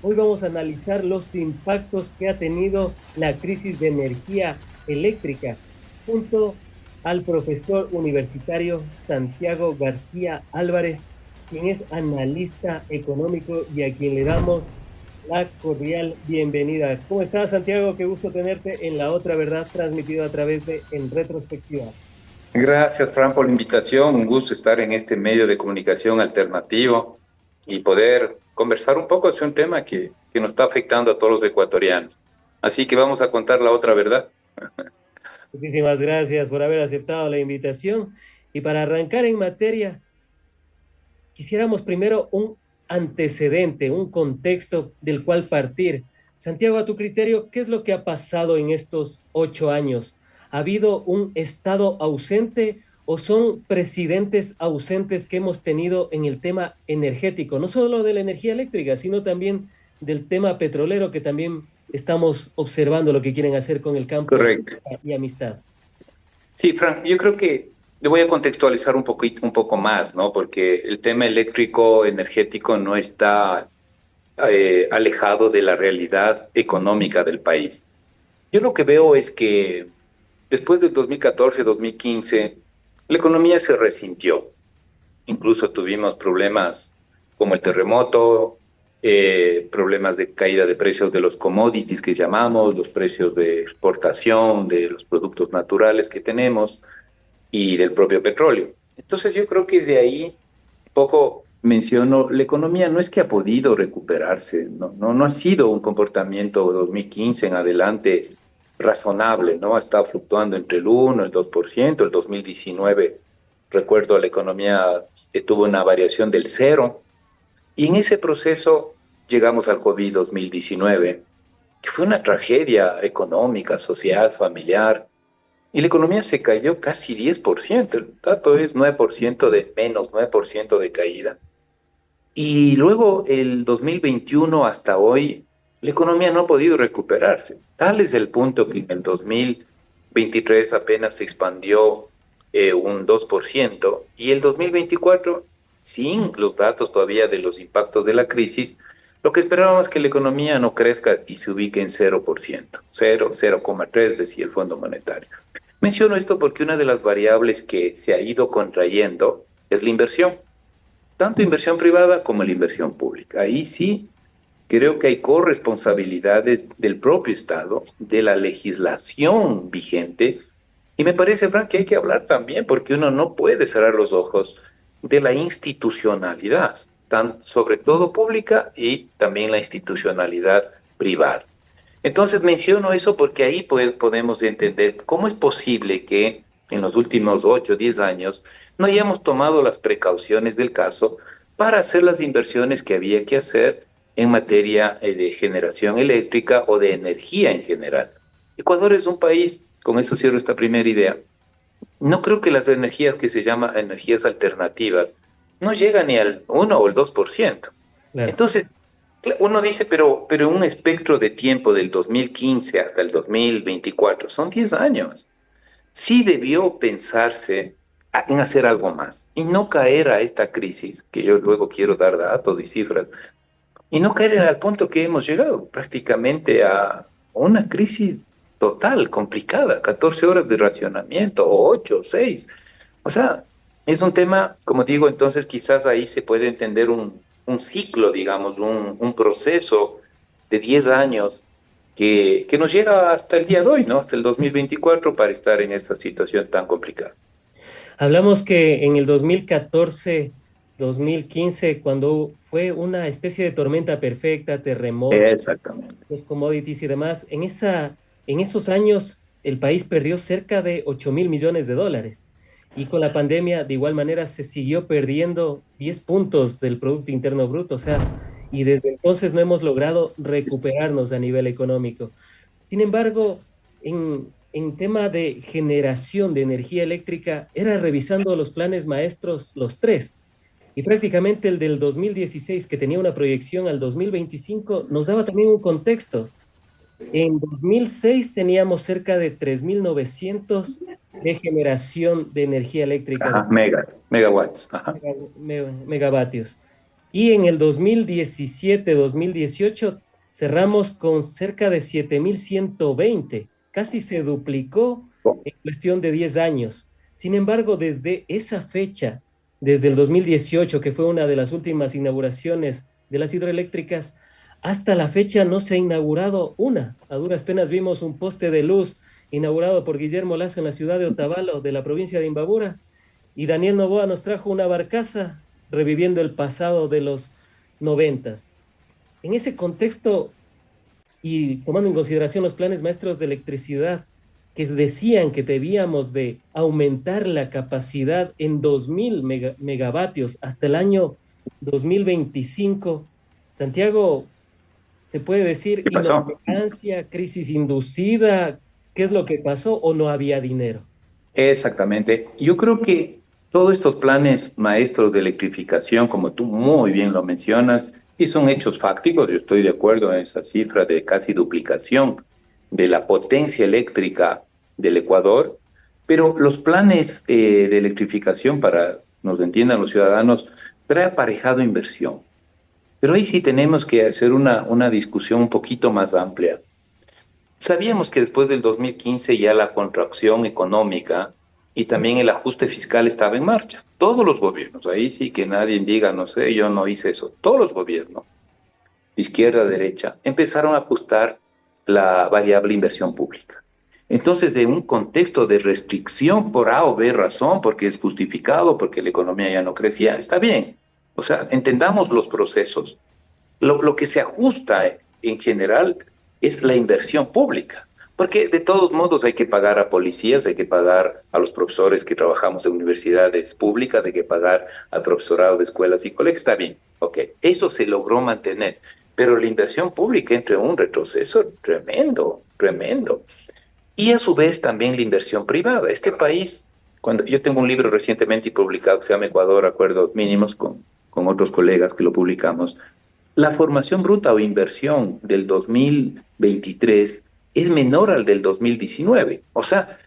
Hoy vamos a analizar los impactos que ha tenido la crisis de energía eléctrica junto al profesor universitario Santiago García Álvarez, quien es analista económico y a quien le damos la cordial bienvenida. ¿Cómo estás, Santiago? Qué gusto tenerte en La Otra Verdad, transmitido a través de En Retrospectiva. Gracias, Fran, por la invitación. Un gusto estar en este medio de comunicación alternativo y poder conversar un poco sobre un tema que nos está afectando a todos los ecuatorianos. Así que vamos a contar la otra verdad. Muchísimas gracias por haber aceptado la invitación. Y para arrancar en materia, quisiéramos primero un antecedente, un contexto del cual partir. Santiago, a tu criterio, ¿qué es lo que ha pasado en estos 8 años? ¿Ha habido un Estado ausente o son presidentes ausentes que hemos tenido en el tema energético? No solo de la energía eléctrica, sino también del tema petrolero, que también estamos observando lo que quieren hacer con el campo Correcto. y amistad. Sí, Fran, yo creo que le voy a contextualizar un poquito, un poco más, ¿no? Porque el tema eléctrico, energético no está alejado de la realidad económica del país. Yo lo que veo es que después del 2014, 2015, la economía se resintió. Incluso tuvimos problemas como el terremoto, problemas de caída de precios de los commodities que llamamos, los precios de exportación de los productos naturales que tenemos y del propio petróleo. Entonces yo creo que desde ahí poco menciono, la economía no es que ha podido recuperarse, no ha sido un comportamiento 2015 en adelante razonable, ¿no? Ha estado fluctuando entre el 1, el 2%, el 2019, recuerdo, la economía tuvo una variación del cero, y en ese proceso llegamos al COVID 2019, que fue una tragedia económica, social, familiar, y la economía se cayó casi 10%. El dato es 9% de menos, 9% de caída. Y luego el 2021 hasta hoy, la economía no ha podido recuperarse. Tal es el punto que en el 2023 apenas se expandió un 2% y el 2024, sin los datos todavía de los impactos de la crisis, lo que esperábamos es que la economía no crezca y se ubique en 0%, 0, 0,3 decía el Fondo Monetario. Menciono esto porque una de las variables que se ha ido contrayendo es la inversión, tanto inversión privada como la inversión pública. Ahí sí creo que hay corresponsabilidades del propio Estado, de la legislación vigente, y me parece, Frank, que hay que hablar también, porque uno no puede cerrar los ojos de la institucionalidad, tan, sobre todo pública y también la institucionalidad privada. Entonces menciono eso porque ahí podemos entender cómo es posible que en los últimos 8 o 10 años no hayamos tomado las precauciones del caso para hacer las inversiones que había que hacer en materia de generación eléctrica o de energía en general. Ecuador es un país, con eso cierro esta primera idea, no creo que las energías que se llaman energías alternativas no llegan ni al 1 o el 2%. Claro. Entonces, uno dice, pero en un espectro de tiempo del 2015 hasta el 2024, son 10 años. Sí debió pensarse en hacer algo más y no caer a esta crisis, que yo luego quiero dar datos y cifras, y no caer al punto que hemos llegado prácticamente a una crisis total, complicada, 14 horas de racionamiento, o 8, o 6. O sea, es un tema, como digo, entonces quizás ahí se puede entender un ciclo, digamos, un proceso de 10 años que nos llega hasta el día de hoy, ¿no? Hasta el 2024 para estar en esta situación tan complicada. Hablamos que en el 2014, 2015, cuando fue una especie de tormenta perfecta, terremoto, Exactamente. los commodities y demás, en esos años el país perdió cerca de 8.000 millones de dólares. Y con la pandemia, de igual manera, se siguió perdiendo 10 puntos del Producto Interno Bruto. O sea, y desde entonces no hemos logrado recuperarnos a nivel económico. Sin embargo, en tema de generación de energía eléctrica, era revisando los planes maestros, los tres. Y prácticamente el del 2016, que tenía una proyección al 2025, nos daba también un contexto. En 2006 teníamos cerca de 3.900 de generación de energía eléctrica, Ajá, de megawatts. Ajá. megavatios. Y en el 2017-2018 cerramos con cerca de 7.120, casi se duplicó en cuestión de 10 años. Sin embargo, desde esa fecha, desde el 2018, que fue una de las últimas inauguraciones de las hidroeléctricas, hasta la fecha no se ha inaugurado una. A duras penas vimos un poste de luz inaugurado por Guillermo Lazo en la ciudad de Otavalo, de la provincia de Imbabura, y Daniel Noboa nos trajo una barcaza reviviendo el pasado de los noventas. En ese contexto, y tomando en consideración los planes maestros de electricidad, que decían que debíamos de aumentar la capacidad en 2.000 megavatios hasta el año 2025, Santiago, se puede decir ¿Qué pasó? inoperancia, crisis inducida, ¿qué es lo que pasó o no había dinero? Exactamente. Yo creo que todos estos planes maestros de electrificación, como tú muy bien lo mencionas, sí son hechos fácticos. Yo estoy de acuerdo en esa cifra de casi duplicación de la potencia eléctrica del Ecuador, pero los planes de electrificación, para nos entiendan los ciudadanos, trae aparejado inversión. Pero ahí sí tenemos que hacer una discusión un poquito más amplia. Sabíamos que después del 2015 ya la contracción económica y también el ajuste fiscal estaba en marcha. Todos los gobiernos, ahí sí que nadie diga, no sé, yo no hice eso. Todos los gobiernos, de izquierda a derecha, empezaron a ajustar la variable inversión pública. Entonces, de un contexto de restricción por A o B razón, porque es justificado, porque la economía ya no crecía, está bien. O sea, entendamos los procesos. Lo que se ajusta en general es la inversión pública, porque de todos modos hay que pagar a policías, hay que pagar a los profesores que trabajamos en universidades públicas, hay que pagar al profesorado de escuelas y colegios, está bien, ok, eso se logró mantener, pero la inversión pública entra en un retroceso tremendo, tremendo. Y a su vez también la inversión privada. Este país, cuando yo tengo un libro recientemente publicado que se llama Ecuador, Acuerdos Mínimos, con otros colegas que lo publicamos, la formación bruta o inversión del 2023 es menor al del 2019. O sea,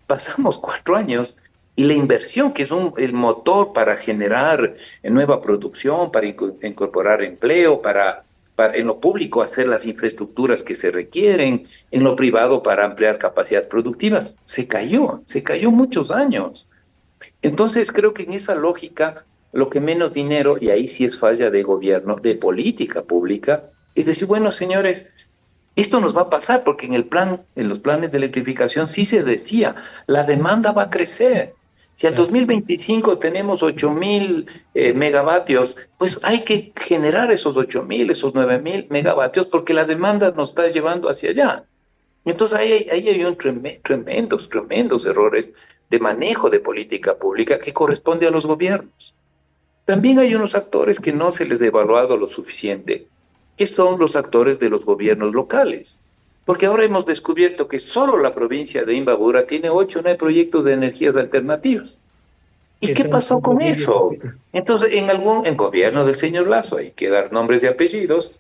pasamos 4 años y la inversión, que es el motor para generar nueva producción, para incorporar empleo, para en lo público hacer las infraestructuras que se requieren, en lo privado para ampliar capacidades productivas, se cayó muchos años. Entonces, creo que en esa lógica, lo que menos dinero, y ahí sí es falla de gobierno, de política pública, es decir, bueno, señores, esto nos va a pasar porque en el plan, en los planes de electrificación sí se decía, la demanda va a crecer. Si al Claro. 2025 tenemos 8.000 megavatios, pues hay que generar esos 8.000, esos 9.000 megavatios porque la demanda nos está llevando hacia allá. Entonces ahí hay tremendos errores de manejo de política pública que corresponde a los gobiernos. También hay unos actores que no se les ha evaluado lo suficiente, que son los actores de los gobiernos locales. Porque ahora hemos descubierto que solo la provincia de Imbabura tiene 8 o 9 proyectos de energías alternativas. ¿Y Que qué están en pasó el con eso? 2017. Entonces, en gobierno del señor Lazo, hay que dar nombres y apellidos,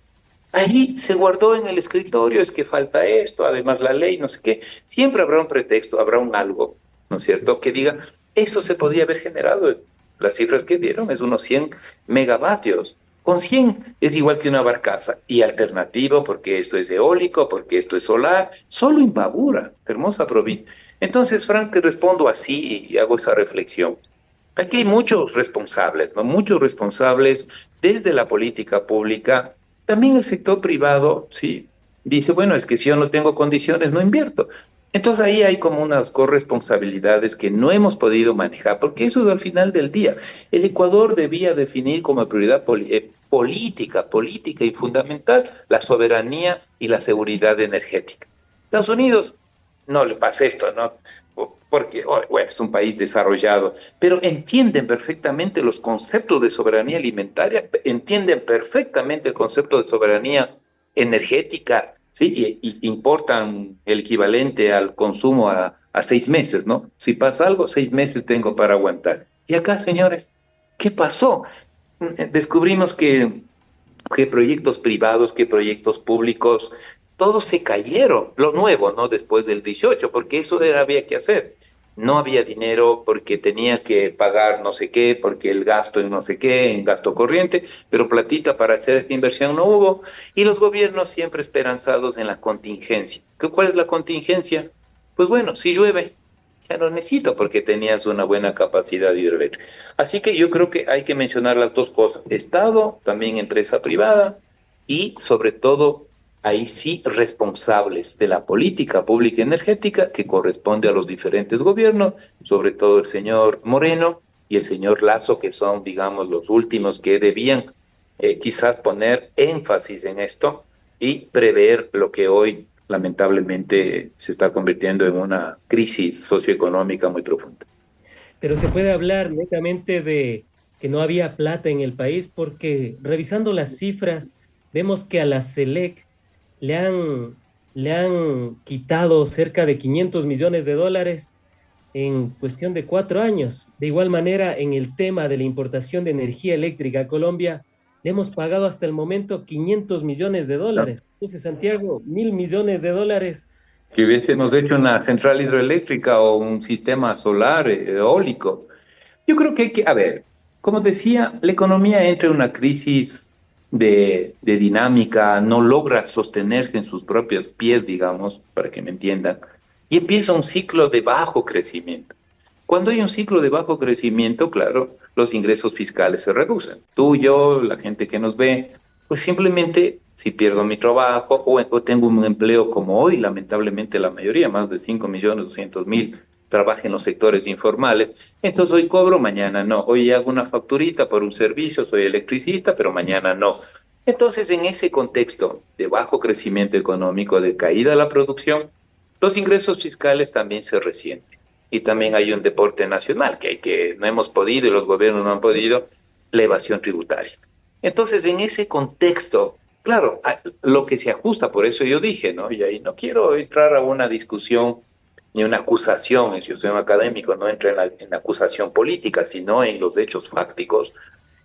ahí se guardó en el escritorio, es que falta esto, además la ley, no sé qué. Siempre habrá un pretexto, habrá un algo, ¿no es cierto?, que diga, eso se podía haber generado. Las cifras que dieron es unos 100 megavatios. Con 100 es igual que una barcaza. Y alternativo, porque esto es eólico, porque esto es solar, solo Imbabura, hermosa provincia. Entonces, Frank, te respondo así y hago esa reflexión. Aquí hay muchos responsables, ¿no? Muchos responsables desde la política pública. También el sector privado, sí, dice, bueno, es que si yo no tengo condiciones, no invierto. Entonces ahí hay como unas corresponsabilidades que no hemos podido manejar, porque eso es al final del día. El Ecuador debía definir como prioridad política y fundamental la soberanía y la seguridad energética. Estados Unidos no le pasa esto, ¿no? Porque, bueno, es un país desarrollado, pero entienden perfectamente los conceptos de soberanía alimentaria, entienden perfectamente el concepto de soberanía energética, ¿sí? Y importan el equivalente al consumo a 6 meses, ¿no? Si pasa algo, 6 meses tengo para aguantar. Y acá, señores, ¿qué pasó? Descubrimos que proyectos privados, que proyectos públicos, todos se cayeron, lo nuevo, ¿no? Después del 18, porque eso era, había que hacer. no había dinero porque tenía que pagar no sé qué, porque el gasto en no sé qué, en gasto corriente, pero platita para hacer esta inversión no hubo, y los gobiernos siempre esperanzados en la contingencia. ¿Cuál es la contingencia? Pues bueno, si llueve, ya no necesito porque tenías una buena capacidad hidroeléctrica. Así que yo creo que hay que mencionar las dos cosas, Estado, también empresa privada, y sobre todo ahí sí responsables de la política pública energética que corresponde a los diferentes gobiernos, sobre todo el señor Moreno y el señor Lazo, que son, digamos, los últimos que debían quizás poner énfasis en esto y prever lo que hoy lamentablemente se está convirtiendo en una crisis socioeconómica muy profunda. Pero se puede hablar netamente de que no había plata en el país porque revisando las cifras vemos que a la SELEC le han, le han quitado cerca de 500 millones de dólares en cuestión de 4 años. De igual manera, en el tema de la importación de energía eléctrica a Colombia, le hemos pagado hasta el momento 500 millones de ¿No? dólares. Entonces, Santiago, 1.000 millones de dólares. Que hubiésemos hecho una central hidroeléctrica o un sistema solar eólico. Yo creo que hay que, a ver, como decía, la economía entra en una crisis de dinámica, no logra sostenerse en sus propios pies, digamos, para que me entiendan, y empieza un ciclo de bajo crecimiento. Cuando hay un ciclo de bajo crecimiento, claro, los ingresos fiscales se reducen. Tú, yo, la gente que nos ve, pues simplemente si pierdo mi trabajo o tengo un empleo como hoy, lamentablemente la mayoría, más de 5.200.000, trabaja en los sectores informales, entonces hoy cobro, mañana no. Hoy hago una facturita por un servicio, soy electricista, pero mañana no. Entonces, en ese contexto de bajo crecimiento económico, de caída de la producción, los ingresos fiscales también se resienten. Y también hay un deporte nacional que no hemos podido y los gobiernos no han podido, la evasión tributaria. Entonces, en ese contexto, claro, lo que se ajusta, por eso yo dije, ¿no? Y ahí no quiero entrar a una discusión ni una acusación, si yo soy un académico, no entra en la acusación política, sino en los hechos fácticos,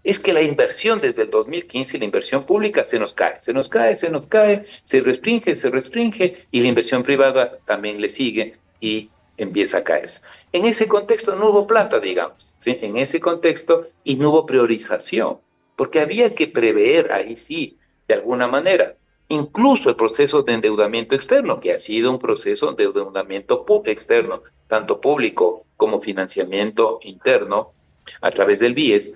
es que la inversión desde el 2015, la inversión pública se nos cae, se nos cae, se nos cae, se restringe y la inversión privada también le sigue y empieza a caerse. En ese contexto no hubo plata, digamos, ¿sí? En ese contexto y no hubo priorización, porque había que prever ahí sí, de alguna manera, incluso el proceso de endeudamiento externo, que ha sido un proceso de endeudamiento externo, tanto público como financiamiento interno a través del BIES.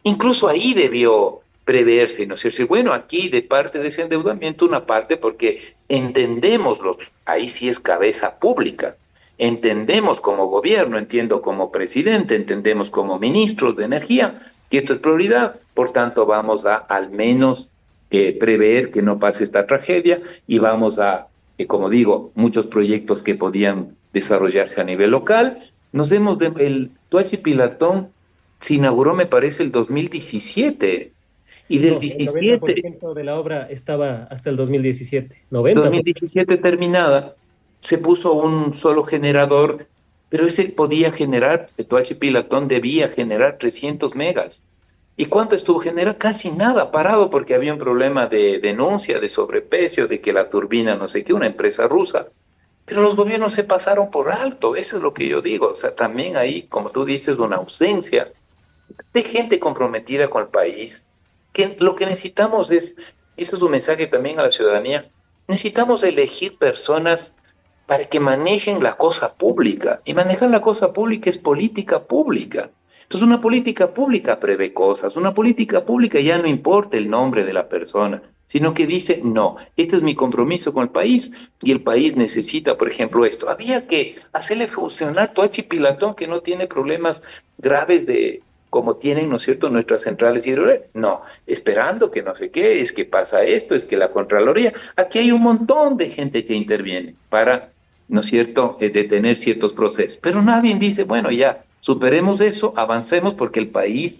Incluso ahí debió preverse, ¿no es cierto? Bueno, aquí de parte de ese endeudamiento, una parte porque entendemos ahí sí es cabeza pública, entendemos como gobierno, entiendo como presidente, entendemos como ministros de energía que esto es prioridad, por tanto vamos a al menos prever que no pase esta tragedia y vamos a, como digo, muchos proyectos que podían desarrollarse a nivel local. El Tuachi Pilatón se inauguró, me parece, el 2017. Y del No, el noventa por 17, ciento de la obra estaba hasta el 2017. 90%. 2017 terminada, se puso un solo generador, pero ese podía generar, Toachi Pilatón debía generar 300 megas. ¿Y cuánto estuvo? Genera casi nada, parado porque había un problema de denuncia, de sobreprecio, de que la turbina, no sé qué, una empresa rusa. Pero los gobiernos se pasaron por alto, eso es lo que yo digo. O sea, también ahí, como tú dices, una ausencia de gente comprometida con el país, que lo que necesitamos es, y ese es un mensaje también a la ciudadanía, necesitamos elegir personas para que manejen la cosa pública, y manejar la cosa pública es política pública. Entonces una política pública prevé cosas, una política pública ya no importa el nombre de la persona, sino que dice, no, este es mi compromiso con el país y el país necesita, por ejemplo, esto. Había que hacerle funcionar Toachi Pilatón, que no tiene problemas graves de, como tienen, ¿no es cierto?, nuestras centrales hidroeléctricas. No, esperando que no sé qué, es que pasa esto, es que la Contraloría. Aquí hay un montón de gente que interviene para, ¿no es cierto?, detener ciertos procesos. Pero nadie dice, bueno, ya, superemos eso, avancemos porque el país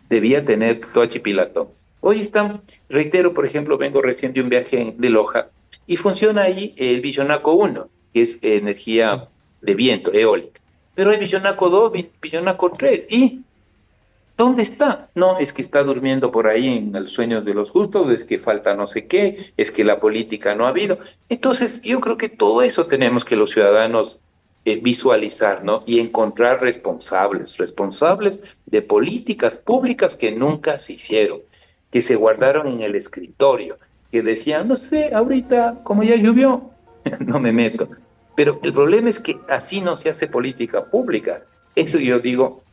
debía tener Toachi Pilatón. Hoy están, reitero, por ejemplo, vengo recién de un viaje de Loja y funciona ahí el Villonaco 1, que es energía de viento, eólica. Pero hay Villonaco 2, Villonaco 3, ¿y dónde está? No, es que está durmiendo por ahí en el sueño de los justos, es que falta no sé qué, es que la política no ha habido. Entonces, yo creo que todo eso tenemos que los ciudadanos visualizar, ¿no? Y encontrar responsables de políticas públicas que nunca se hicieron, que se guardaron en el escritorio, que decían, no sé, ahorita como ya llovió, no me meto. Pero el problema es que así no se hace política pública. Eso yo digo,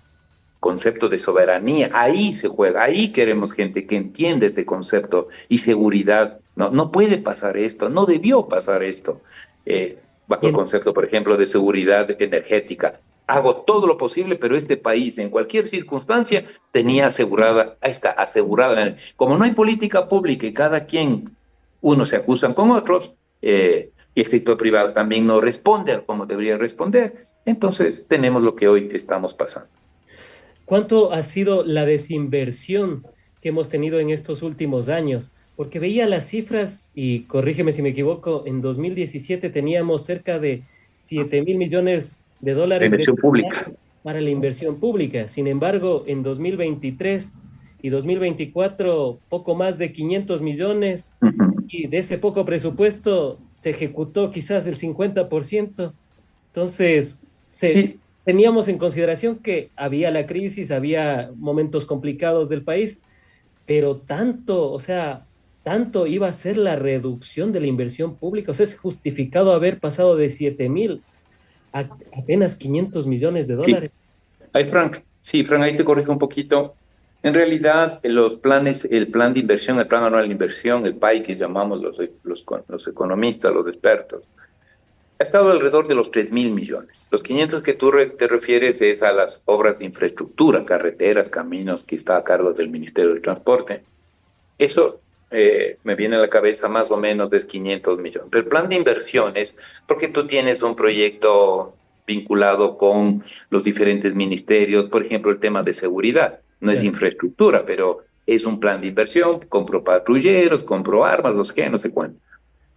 concepto de soberanía, ahí se juega, ahí queremos gente que entiende este concepto y seguridad. No, no puede pasar esto, no debió pasar esto. Bajo Y el concepto, por ejemplo, de seguridad energética. Hago todo lo posible, pero este país, en cualquier circunstancia, tenía asegurada, ahí está, asegurada. Como no hay política pública y cada quien, unos se acusan con otros, y el sector privado también no responde como debería responder, entonces tenemos lo que hoy estamos pasando. ¿cuánto ha sido la desinversión que hemos tenido en estos últimos años? Porque veía las cifras, y corrígeme si me equivoco, en 2017 teníamos cerca de 7.000 millones de La dólares inversión pública. destinados para la inversión pública. Sin embargo, en 2023 y 2024, poco más de 500 millones, Ujú. y de ese poco presupuesto se ejecutó quizás el 50%. Entonces, Sí, teníamos en consideración que había la crisis, había momentos complicados del país, pero tanto, o sea, tanto iba a ser la reducción de la inversión pública. O sea, es justificado haber pasado de 7.000 a apenas 500 millones de sí. dólares. Ay, Frank, sí, Frank, ahí te corrijo un poquito. En realidad, los planes, el plan de inversión, el plan anual de inversión, el PAI que llamamos los economistas, los expertos, ha estado alrededor de los 3.000 millones. Los 500 que tú te refieres es a las obras de infraestructura, carreteras, caminos, que está a cargo del Ministerio del Transporte. Eso me viene a la cabeza más o menos de 500 millones. Pero el plan de inversiones, porque tú tienes un proyecto vinculado con los diferentes ministerios, por ejemplo, el tema de seguridad, no es Claro. infraestructura, pero es un plan de inversión, compro patrulleros, compro armas, los que no sé cuánto.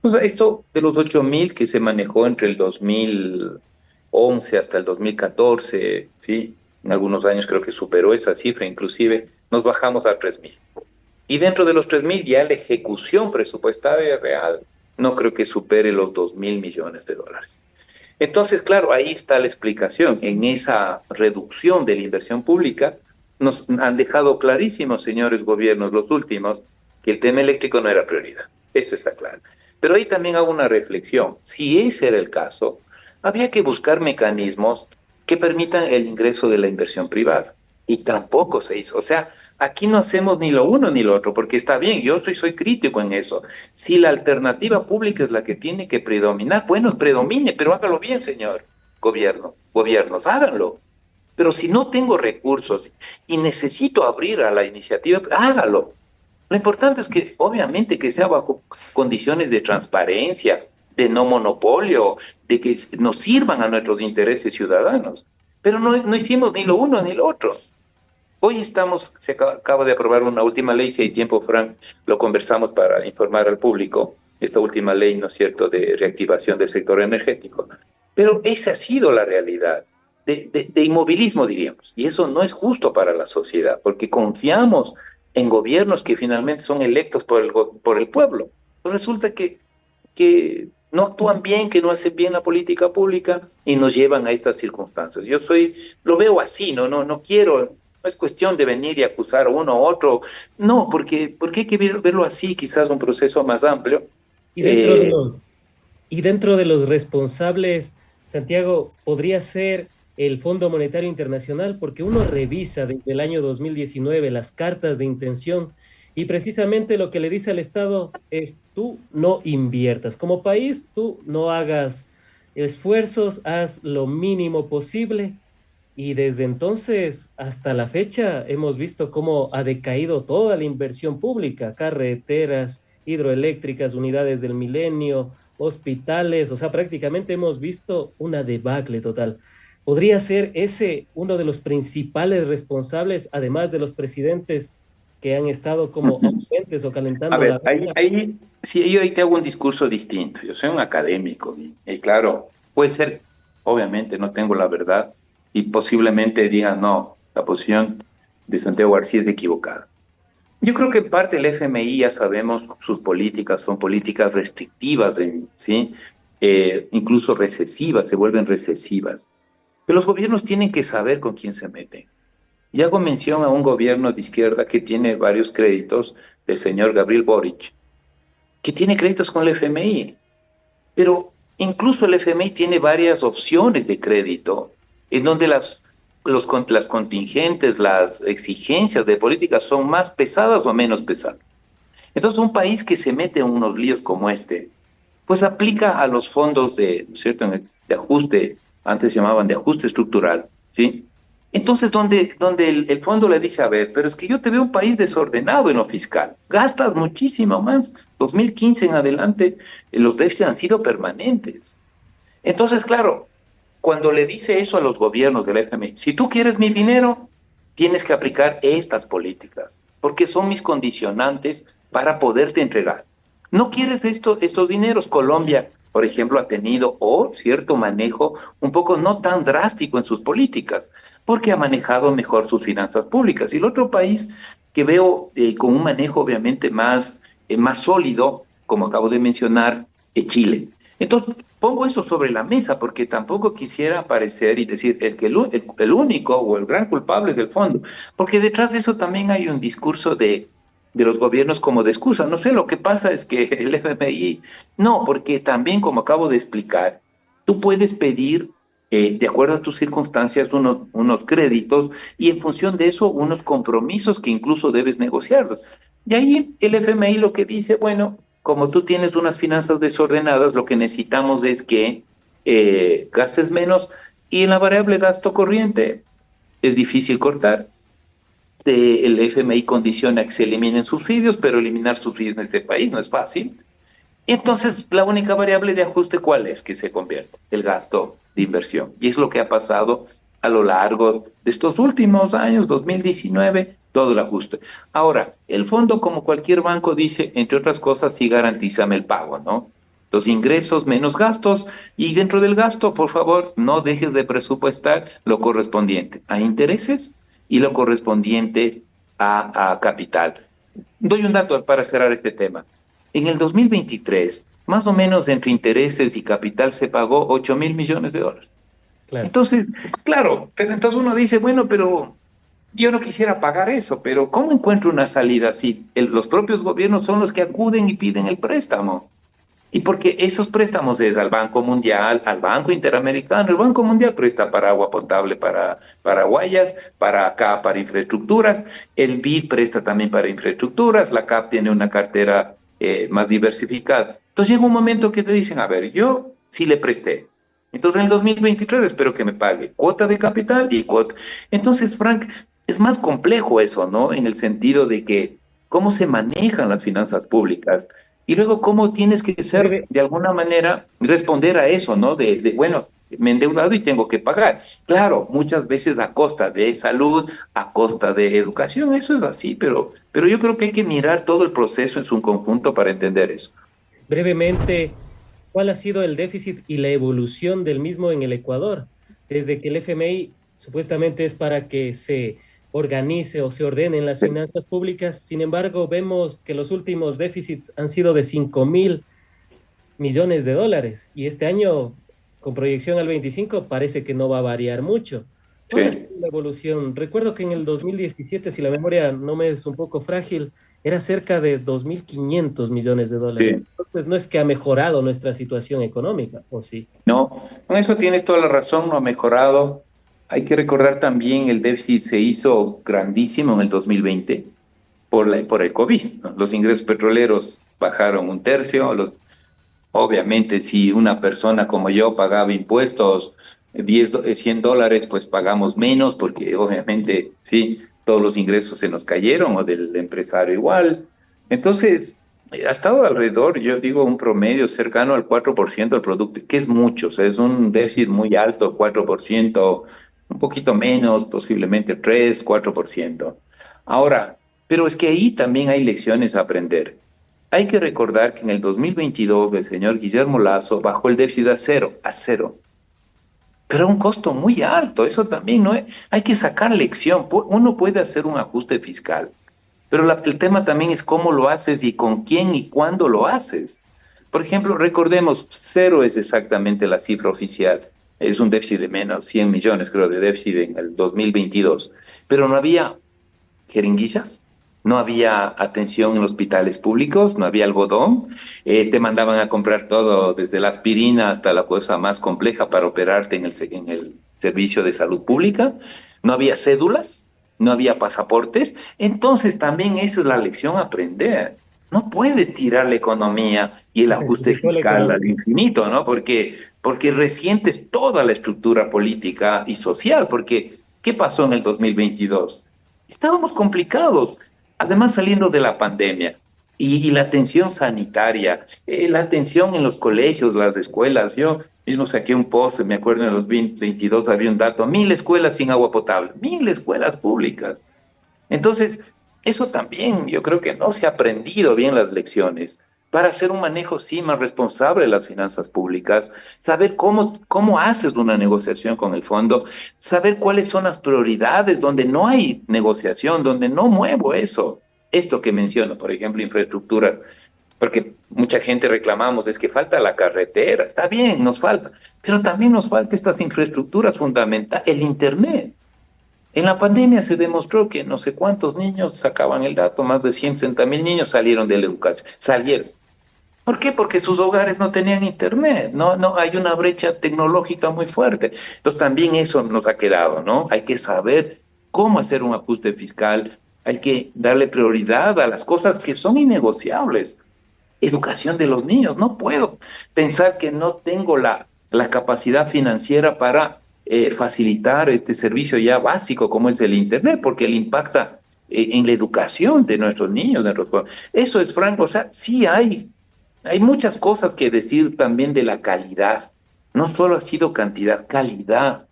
O sea, esto de los 8.000 que se manejó entre el 2011 hasta el 2014, ¿sí? En algunos años creo que superó esa cifra, inclusive nos bajamos a 3.000. Y dentro de los 3.000 ya la ejecución presupuestaria real no creo que supere los 2.000 millones de dólares. Entonces, claro, ahí está la explicación. En esa reducción de la inversión pública nos han dejado clarísimos, señores gobiernos, los últimos, que el tema eléctrico no era prioridad. Eso está claro. Pero ahí también hago una reflexión. Si ese era el caso, había que buscar mecanismos que permitan el ingreso de la inversión privada. Y tampoco se hizo. O sea, aquí no hacemos ni lo uno ni lo otro, porque está bien, yo soy crítico en eso. Si la alternativa pública es la que tiene que predominar, bueno, predomine, pero hágalo bien, señor gobiernos, háganlo. Pero si no tengo recursos y necesito abrir a la iniciativa, hágalo. Lo importante es que, obviamente, que sea bajo condiciones de transparencia, de no monopolio, de que nos sirvan a nuestros intereses ciudadanos. Pero no, no hicimos ni lo uno ni lo otro. Hoy se acaba de aprobar una última ley, si hay tiempo, Frank, lo conversamos para informar al público, esta última ley, ¿no es cierto?, de reactivación del sector energético. Pero esa ha sido la realidad, de inmovilismo, diríamos, y eso no es justo para la sociedad, porque confiamos en gobiernos que finalmente son electos por el pueblo. Pues resulta que no actúan bien, que no hacen bien la política pública y nos llevan a estas circunstancias. Lo veo así, no quiero, no es cuestión de venir y acusar a uno a otro, no, porque hay que verlo así, quizás un proceso más amplio. Y dentro de Eh, los Y dentro de los responsables, Santiago, podría ser el Fondo Monetario Internacional, porque uno revisa desde el año 2019 las cartas de intención y precisamente lo que le dice al Estado es, tú no inviertas. Como país, tú no hagas esfuerzos, haz lo mínimo posible. Y desde entonces hasta la fecha hemos visto cómo ha decaído toda la inversión pública, carreteras, hidroeléctricas, unidades del milenio, hospitales, o sea, prácticamente hemos visto una debacle total. ¿Podría ser ese uno de los principales responsables, además de los presidentes que han estado como ausentes o a calentando la ver, banca? sí, yo ahí te hago un discurso distinto. Yo soy un académico y claro, puede ser, obviamente no tengo la verdad y posiblemente digan, no, la posición de Santiago García es equivocada. Yo creo que en parte el FMI ya sabemos sus políticas, son políticas restrictivas, ¿sí? incluso recesivas, se vuelven recesivas. Pero los gobiernos tienen que saber con quién se meten. Y hago mención a un gobierno de izquierda que tiene varios créditos, del señor Gabriel Boric, que tiene créditos con el FMI. Pero incluso el FMI tiene varias opciones de crédito, en donde las contingentes, las exigencias de política son más pesadas o menos pesadas. Entonces, un país que se mete en unos líos como este, pues aplica a los fondos de, ¿no es cierto?, de ajuste, antes se llamaban de ajuste estructural, ¿sí? Entonces, donde el fondo le dice, a ver, pero es que yo te veo un país desordenado en lo fiscal, gastas muchísimo más. 2015 en adelante, los déficits han sido permanentes. Entonces, claro, cuando le dice eso a los gobiernos del FMI, si tú quieres mi dinero, tienes que aplicar estas políticas, porque son mis condicionantes para poderte entregar. No quieres estos dineros. Colombia, por ejemplo, ha tenido cierto manejo un poco no tan drástico en sus políticas, porque ha manejado mejor sus finanzas públicas. Y el otro país que veo con un manejo obviamente más sólido, como acabo de mencionar, es Chile. Entonces, pongo eso sobre la mesa porque tampoco quisiera aparecer y decir el único o el gran culpable es el fondo, porque detrás de eso también hay un discurso de los gobiernos como de excusa. No sé, lo que pasa es que el FMI, no, porque también, como acabo de explicar, tú puedes pedir, de acuerdo a tus circunstancias, unos créditos y en función de eso, unos compromisos que incluso debes negociarlos. Y ahí el FMI lo que dice, bueno, como tú tienes unas finanzas desordenadas, lo que necesitamos es que gastes menos y en la variable gasto corriente es difícil cortar. El FMI condiciona que se eliminen subsidios, pero eliminar subsidios en este país no es fácil. Entonces, la única variable de ajuste, ¿cuál es? Que se convierte el gasto de inversión. Y es lo que ha pasado a lo largo de estos últimos años, 2019, todo el ajuste. Ahora, el fondo, como cualquier banco, dice, entre otras cosas, sí garantízame el pago, ¿no? Los ingresos menos gastos y dentro del gasto, por favor, no dejes de presupuestar lo correspondiente a intereses y lo correspondiente a capital. Doy un dato para cerrar este tema. En el 2023, más o menos entre intereses y capital se pagó 8.000 millones de dólares. Claro. Entonces, claro, pero entonces uno dice, bueno, pero yo no quisiera pagar eso, pero ¿cómo encuentro una salida si los propios gobiernos son los que acuden y piden el préstamo? Y porque esos préstamos es al Banco Mundial, al Banco Interamericano. El Banco Mundial presta para agua potable para Paraguayas, para acá para infraestructuras. El BID presta también para infraestructuras. La CAP tiene una cartera más diversificada. Entonces llega un momento que te dicen, a ver, yo sí le presté. Entonces en el 2023 espero que me pague cuota de capital y cuota. Entonces, Frank, es más complejo eso, ¿no? En el sentido de que cómo se manejan las finanzas públicas y luego, ¿cómo tienes que ser, Breve, de alguna manera, responder a eso, ¿no? Bueno, me he endeudado y tengo que pagar. Claro, muchas veces a costa de salud, a costa de educación, eso es así, pero yo creo que hay que mirar todo el proceso en su conjunto para entender eso. brevemente, ¿cuál ha sido el déficit y la evolución del mismo en el Ecuador? Desde que el FMI supuestamente es para que se organice o se ordenen las finanzas públicas, sin embargo, vemos que los últimos déficits han sido de 5.000 millones de dólares y este año, con proyección al 25, parece que no va a variar mucho. ¿Cuál ha Sí. sido la evolución? Recuerdo que en el 2017, si la memoria no me es un poco frágil, era cerca de 2.500 millones de dólares. Sí, Entonces, no es que ha mejorado nuestra situación económica, ¿o sí? no, con eso tienes toda la razón, no ha mejorado. Hay que recordar también el déficit se hizo grandísimo en el 2020 por el COVID, ¿no? Los ingresos petroleros bajaron un tercio, obviamente, si una persona como yo pagaba impuestos, 100 dólares, pues pagamos menos porque obviamente, sí, todos los ingresos se nos cayeron o del empresario igual. Entonces, ha estado alrededor, yo digo, un promedio cercano al 4% del producto, que es mucho, o sea, es un déficit muy alto, 4%, un poquito menos, posiblemente 3, 4%. Ahora, pero es que ahí también hay lecciones a aprender. Hay que recordar que en el 2022 el señor Guillermo Lasso bajó el déficit a cero, pero a un costo muy alto, eso también no es, hay que sacar lección. Uno puede hacer un ajuste fiscal, pero el tema también es cómo lo haces y con quién y cuándo lo haces. Por ejemplo, recordemos, cero es exactamente la cifra oficial. Es un déficit de menos 100 millones, creo, de déficit en el 2022. Pero no había jeringuillas, no había atención en hospitales públicos, no había algodón, te mandaban a comprar todo, desde la aspirina hasta la cosa más compleja para operarte en el servicio de salud pública, no había cédulas, no había pasaportes, entonces también esa es la lección a aprender. No puedes tirar la economía y el Se ajuste sacrificó la fiscal al economía. infinito, ¿no? Porque resientes toda la estructura política y social, porque ¿qué pasó en el 2022? Estábamos complicados, además saliendo de la pandemia y la atención sanitaria, la atención en los colegios, las escuelas. Yo mismo saqué un post, me acuerdo en el 2022 había un dato, 1.000 escuelas sin agua potable, 1.000 escuelas públicas. Entonces, eso también yo creo que no se ha aprendido bien las lecciones para hacer un manejo, sí, más responsable de las finanzas públicas, saber cómo haces una negociación con el fondo, saber cuáles son las prioridades, donde no hay negociación, donde no muevo eso. Esto que menciono, por ejemplo, infraestructuras, porque mucha gente reclamamos, es que falta la carretera, está bien, nos falta, pero también nos falta estas infraestructuras fundamentales, el Internet. En la pandemia se demostró que no sé cuántos niños, sacaban el dato, más de 160.000 niños salieron de la educación, salieron. ¿Por qué? Porque sus hogares no tenían internet, no hay una brecha tecnológica muy fuerte. Entonces también eso nos ha quedado, ¿no? Hay que saber cómo hacer un ajuste fiscal, hay que darle prioridad a las cosas que son innegociables. Educación de los niños, no puedo pensar que no tengo la capacidad financiera para facilitar este servicio ya básico como es el Internet, porque le impacta en la educación de nuestros niños, de nuestros jóvenes. Eso es franco, o sea, sí hay muchas cosas que decir también de la calidad. No solo ha sido cantidad, calidad.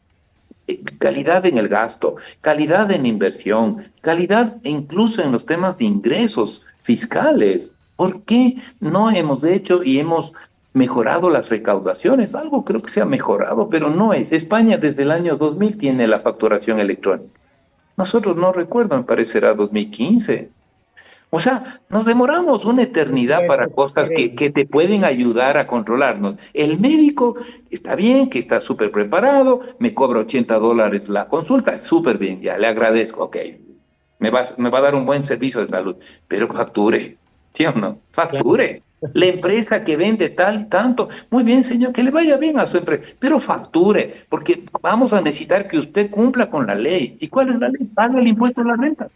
Calidad en el gasto, calidad en inversión, calidad incluso en los temas de ingresos fiscales. ¿Por qué no hemos hecho y hemos mejorado las recaudaciones? Algo creo que se ha mejorado, pero no es. España desde el año 2000 tiene la facturación electrónica. Nosotros no recuerdo, me parecerá 2015. O sea, nos demoramos una Es eternidad que para eso cosas que te pueden ayudar a controlarnos. El médico está bien, que está súper preparado, me cobra $80 la consulta, súper bien, ya le agradezco, ok, me va a dar un buen servicio de salud, pero facture, ¿sí o no? claro. Facture. La empresa que vende tal y tanto, muy bien, señor, que le vaya bien a su empresa, pero facture, porque vamos a necesitar que usted cumpla con la ley. ¿Y cuál es la ley? Paga el impuesto a la renta.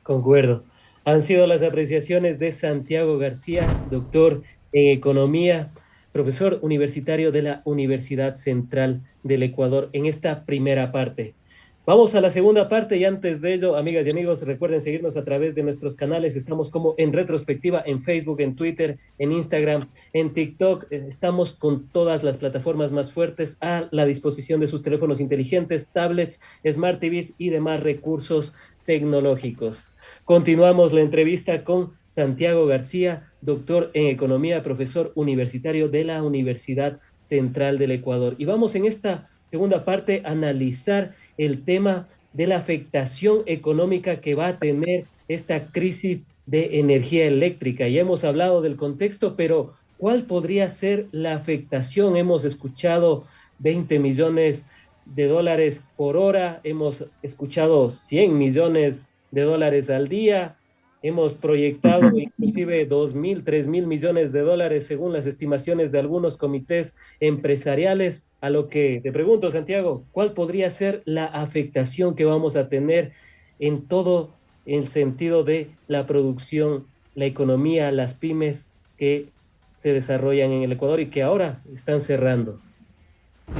Concuerdo. Han sido las apreciaciones de Santiago García, doctor en economía, profesor universitario de la Universidad Central del Ecuador, en esta primera parte. Vamos a la segunda parte y antes de ello, amigas y amigos, recuerden seguirnos a través de nuestros canales. Estamos como en retrospectiva en Facebook, en Twitter, en Instagram, en TikTok. Estamos con todas las plataformas más fuertes a la disposición de sus teléfonos inteligentes, tablets, smart TVs y demás recursos tecnológicos. Continuamos la entrevista con Santiago García, doctor en economía, profesor universitario de la Universidad Central del Ecuador. Y vamos en esta segunda parte a analizar el tema de la afectación económica que va a tener esta crisis de energía eléctrica. Ya hemos hablado del contexto, pero ¿cuál podría ser la afectación? Hemos escuchado 20 millones de dólares por hora, hemos escuchado 100 millones de dólares al día, hemos proyectado inclusive 2.000, 3.000 millones de dólares según las estimaciones de algunos comités empresariales, a lo que te pregunto, Santiago, ¿cuál podría ser la afectación que vamos a tener en todo el sentido de la producción, la economía, las pymes que se desarrollan en el Ecuador y que ahora están cerrando?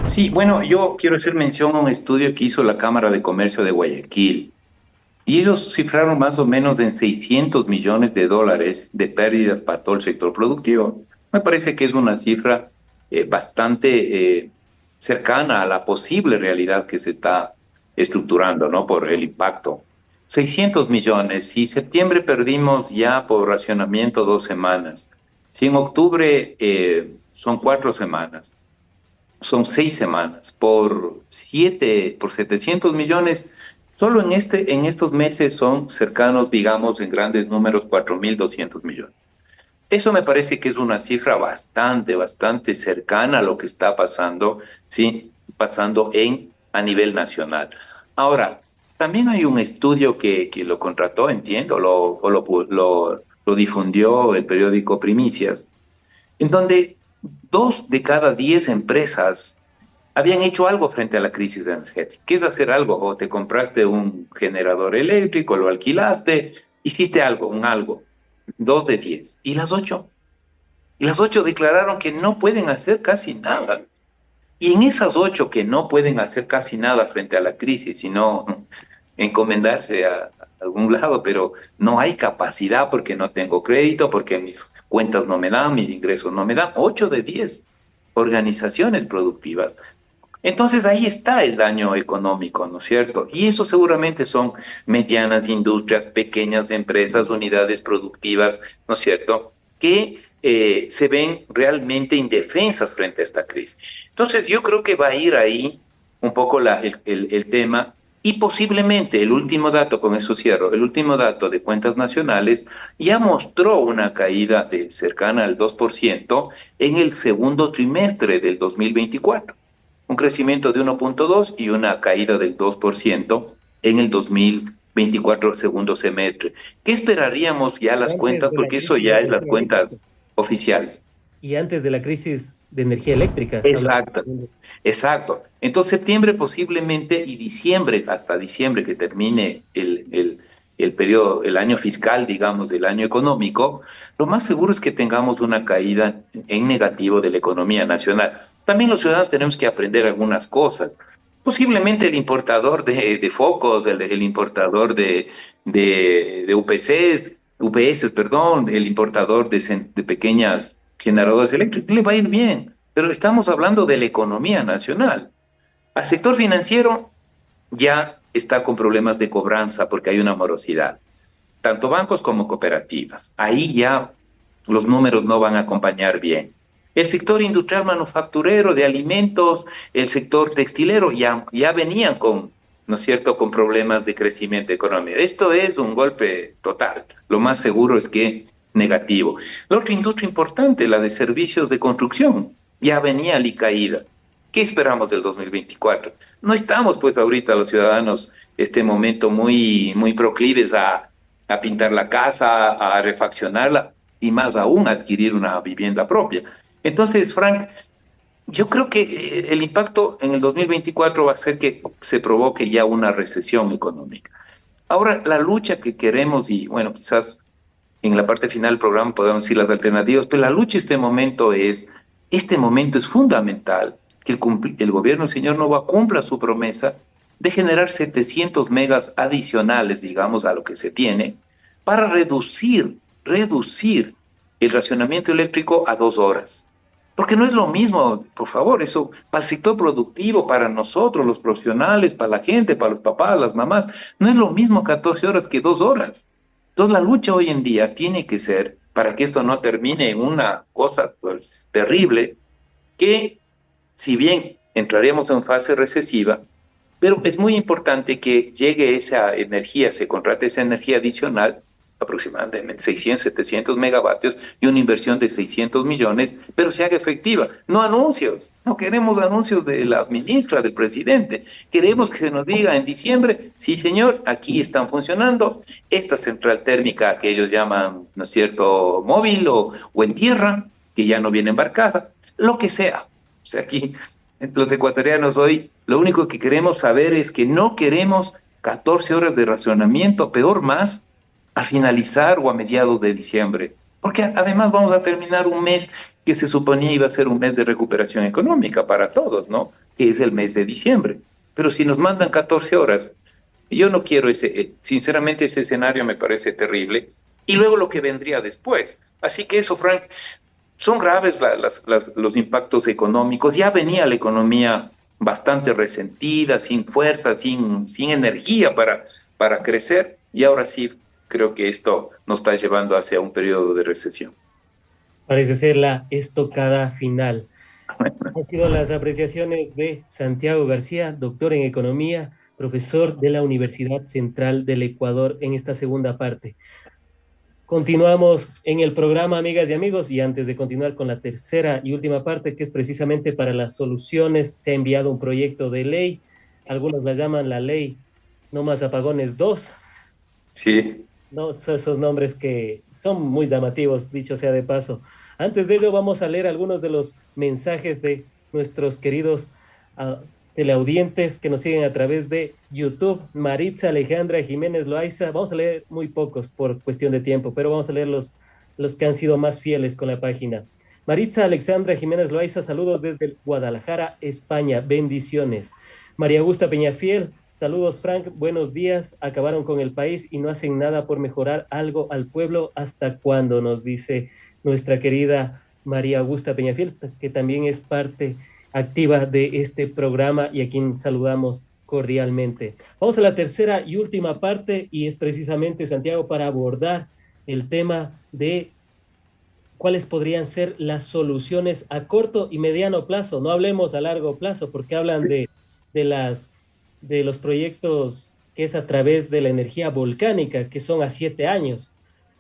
Sí, bueno, yo quiero hacer mención a un estudio que hizo la Cámara de Comercio de Guayaquil. Y ellos cifraron más o menos en 600 millones de dólares de pérdidas para todo el sector productivo. Me parece que es una cifra bastante cercana a la posible realidad que se está estructurando, ¿no? Por el impacto. 600 millones. Si septiembre perdimos ya por racionamiento 2 semanas. Si en octubre son 4 semanas, son 6 semanas, por 700 millones, solo en estos meses son cercanos, digamos, en grandes números, 4.200 millones. Eso me parece que es una cifra bastante cercana a lo que está pasando, ¿sí? Pasando a nivel nacional. Ahora, también hay un estudio que lo contrató, entiendo, lo difundió el periódico Primicias, en donde 2 de cada 10 empresas habían hecho algo frente a la crisis energética. ¿Qué es hacer algo? O te compraste un generador eléctrico, lo alquilaste, hiciste algo, un algo. 2 de 10. ¿Y las 8? Y las 8 declararon que no pueden hacer casi nada. Y en esas 8 que no pueden hacer casi nada frente a la crisis, sino encomendarse a algún lado, pero no hay capacidad porque no tengo crédito, porque mis cuentas no me dan, mis ingresos no me dan. 8 de 10 organizaciones productivas. Entonces ahí está el daño económico, ¿no es cierto? Y eso seguramente son medianas industrias, pequeñas empresas, unidades productivas, ¿no es cierto? Que se ven realmente indefensas frente a esta crisis. Entonces yo creo que va a ir ahí un poco el tema y posiblemente el último dato, con eso cierro, el último dato de cuentas nacionales ya mostró una caída de cercana al 2% en el segundo trimestre del 2024, un crecimiento de 1,2 y una caída del 2% en el 2024 segundo semestre. ¿Qué esperaríamos ya las Antes cuentas? de la Porque eso crisis de ya es las energía eléctrica. cuentas oficiales. Y antes de la crisis de energía eléctrica, hablamos. Exacto, exacto. Entonces septiembre posiblemente y diciembre, hasta diciembre que termine el periodo, el año fiscal, digamos, del año económico, lo más seguro es que tengamos una caída en negativo de la economía nacional. También los ciudadanos tenemos que aprender algunas cosas. Posiblemente el importador de focos, el importador de UPS, perdón, el importador de pequeñas generadores eléctricos, le va a ir bien, pero estamos hablando de la economía nacional. Al sector financiero ya está con problemas de cobranza porque hay una morosidad, tanto bancos como cooperativas. Ahí ya los números no van a acompañar bien. El sector industrial manufacturero de alimentos, el sector textilero ya venían con, ¿no es cierto?, con problemas de crecimiento económico. Esto es un golpe total. Lo más seguro es que negativo. La otra industria importante, la de servicios de construcción, ya venía alicaída. ¿Qué esperamos del 2024? No estamos, pues, ahorita los ciudadanos, este momento muy proclives a pintar la casa, a refaccionarla y más aún adquirir una vivienda propia. Entonces, Frank, yo creo que el impacto en el 2024 va a ser que se provoque ya una recesión económica. Ahora, la lucha que queremos, y bueno, quizás en la parte final del programa podemos decir las alternativas, pero la lucha este momento es fundamental, que el gobierno del señor Nova cumpla su promesa de generar 700 megas adicionales, digamos, a lo que se tiene, para reducir el racionamiento eléctrico a 2 horas. Porque no es lo mismo, por favor, eso para el sector productivo, para nosotros, los profesionales, para la gente, para los papás, las mamás, no es lo mismo 14 horas que 2 horas. Entonces la lucha hoy en día tiene que ser, para que esto no termine en una cosa pues, terrible, que si bien entraremos en fase recesiva, pero es muy importante que llegue esa energía, se contrate esa energía adicional, aproximadamente 600, 700 megavatios y una inversión de 600 millones, pero se haga efectiva. No anuncios, no queremos anuncios de la ministra, del presidente. Queremos que se nos diga en diciembre, sí señor, aquí están funcionando, esta central térmica que ellos llaman, ¿no es cierto?, móvil o en tierra, que ya no viene embarcada, lo que sea. O sea, aquí los ecuatorianos hoy lo único que queremos saber es que no queremos 14 horas de racionamiento, peor más, a finalizar o a mediados de diciembre, porque además vamos a terminar un mes que se suponía iba a ser un mes de recuperación económica para todos, ¿no? Que es el mes de diciembre. Pero si nos mandan 14 horas, yo no quiero sinceramente ese escenario me parece terrible. Y luego lo que vendría después. Así que eso, Frank, son graves los impactos económicos. Ya venía la economía bastante resentida, sin fuerza, sin energía para crecer, y ahora sí creo que esto nos está llevando hacia un periodo de recesión. Parece ser la estocada final. Han sido las apreciaciones de Santiago García, doctor en economía, profesor de la Universidad Central del Ecuador en esta segunda parte. Continuamos en el programa, amigas y amigos, y antes de continuar con la tercera y última parte, que es precisamente para las soluciones, se ha enviado un proyecto de ley, algunos la llaman la ley No Más Apagones 2, Sí. ¿no? Esos nombres que son muy llamativos, dicho sea de paso. Antes de ello, vamos a leer algunos de los mensajes de nuestros queridos ah, teleaudientes que nos siguen a través de YouTube. Maritza Alejandra Jiménez Loaiza, vamos a leer muy pocos por cuestión de tiempo, pero vamos a leer los que han sido más fieles con la página. Maritza Alexandra Jiménez Loaiza, saludos desde Guadalajara, España, bendiciones. María Augusta Peñafiel, saludos Frank, buenos días. Acabaron con el país y no hacen nada por mejorar algo al pueblo. ¿Hasta cuándo? Nos dice nuestra querida María Augusta Peñafiel, que también es parte activa de este programa y a quien saludamos cordialmente. Vamos a la tercera y última parte y es precisamente, Santiago, para abordar el tema de cuáles podrían ser las soluciones a corto y mediano plazo. No hablemos a largo plazo porque hablan de, las, de los proyectos que es a través de la energía volcánica, que son a 7 años,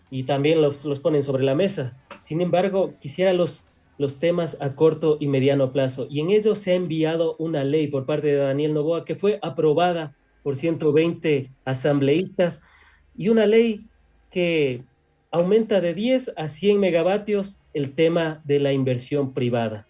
y también los ponen sobre la mesa. Sin embargo, quisiera los temas a corto y mediano plazo. Y en ello se ha enviado una ley por parte de Daniel Noboa que fue aprobada por 120 asambleístas y una ley que aumenta de 10 a 100 megavatios el tema de la inversión privada.